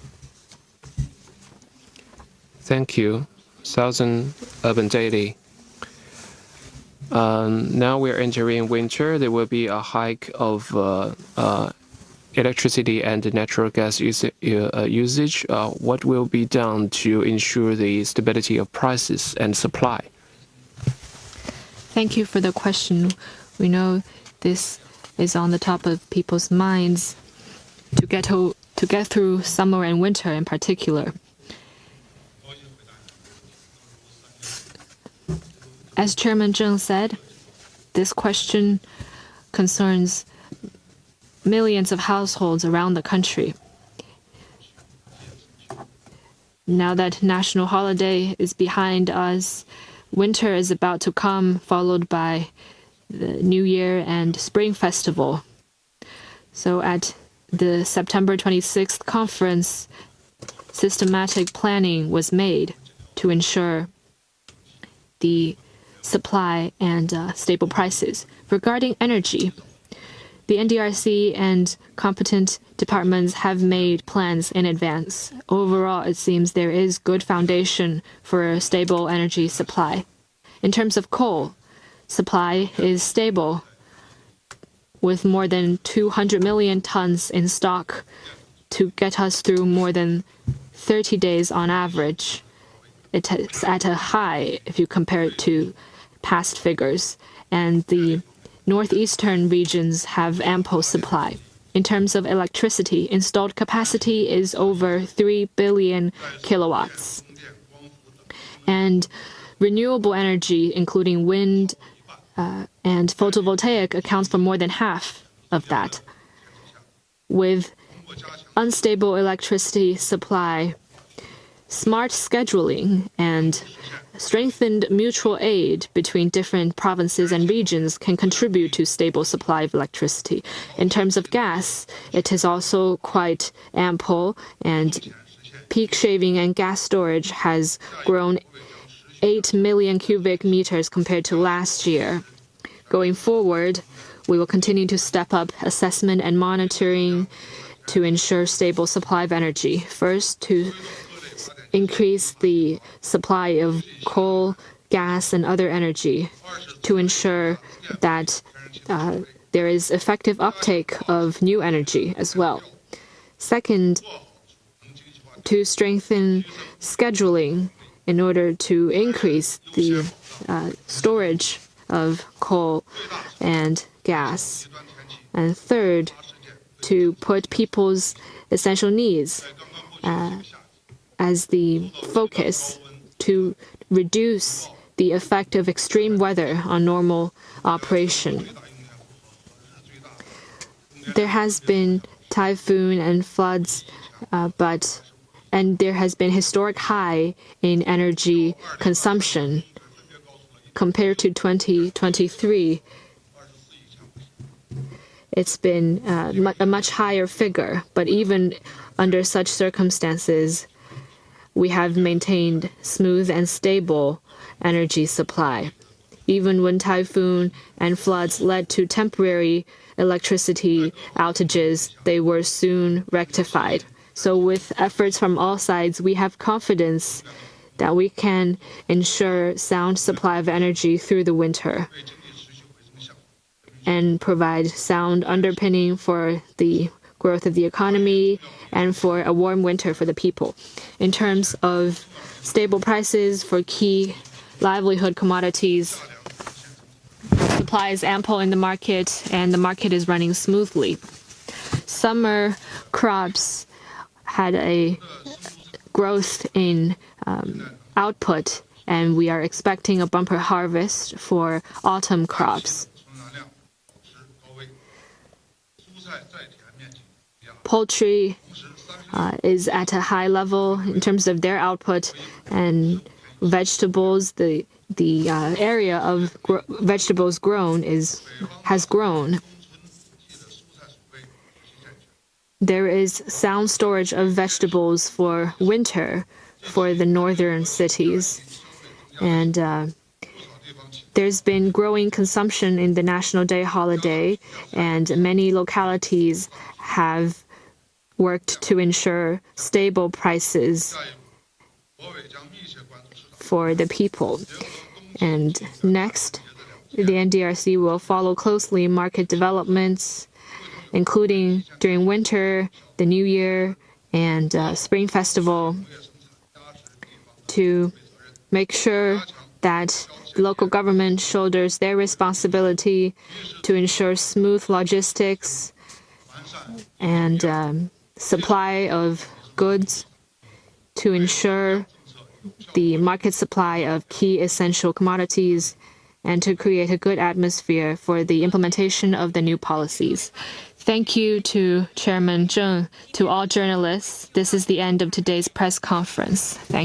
Thank you. Southern Urban Daily. Now we're entering winter. There will be a hike of electricity and natural gas usage. What will be done to ensure the stability of prices and supply? Thank you for the question. We know this is on the top of people's minds to get through summer and winter in particular. As Chairman Zheng said, this question concerns millions of households around the country. Now that national holiday is behind us, winter is about to come, followed by the New Year and Spring Festival. So at the September 26th conference, systematic planning was made to ensure the supply and stable prices. Regarding energy, the NDRC and competent departments have made plans in advance. Overall, it seems there is good foundation for a stable energy supply. In terms of coal, supply is stable with more than 200 million tons in stock to get us through more than 30 days on average. It's at a high if you compare it to past figures, and the northeastern regions have ample supply. In terms of electricity, installed capacity is over 3 billion kilowatts. And renewable energy, including wind and photovoltaic, accounts for more than half of that. With unstable electricity supply, smart scheduling and strengthened mutual aid between different provinces and regions can contribute to stable supply of electricity. In terms of gas, it is also quite ample, and peak shaving and gas storage has grown 8 million cubic meters compared to last year. Going forward, we will continue to step up assessment and monitoring to ensure stable supply of energy. First, to increase the supply of coal, gas, and other energy to ensure that there is effective uptake of new energy as well. Second, to strengthen scheduling in order to increase the storage of coal and gas. And third, to put people's essential needs as the focus to reduce the effect of extreme weather on normal operation. There has been typhoon and floods, and there has been historic high in energy consumption compared to 2023. It's been a much higher figure, but even under such circumstances, we have maintained smooth and stable energy supply. Even when typhoon and floods led to temporary electricity outages, they were soon rectified. So with efforts from all sides, we have confidence that we can ensure sound supply of energy through the winter and provide sound underpinning for the growth of the economy and for a warm winter for the people. In terms of stable prices for key livelihood commodities, supply is ample in the market and the market is running smoothly. Summer crops had a growth in output, and we are expecting a bumper harvest for autumn crops. Poultry is at a high level in terms of their output, and vegetables, the area of vegetables grown has grown. There is sound storage of vegetables for winter for the northern cities, and there's been growing consumption in the National Day holiday, and many localities have worked to ensure stable prices for the people. And next, the NDRC will follow closely market developments, including during winter, the New Year, and Spring Festival, to make sure that the local government shoulders their responsibility to ensure smooth logistics and supply of goods, to ensure the market supply of key essential commodities, and to create a good atmosphere for the implementation of the new policies. Thank you to Chairman Zheng, to all journalists. This is the end of today's press conference. Thank you.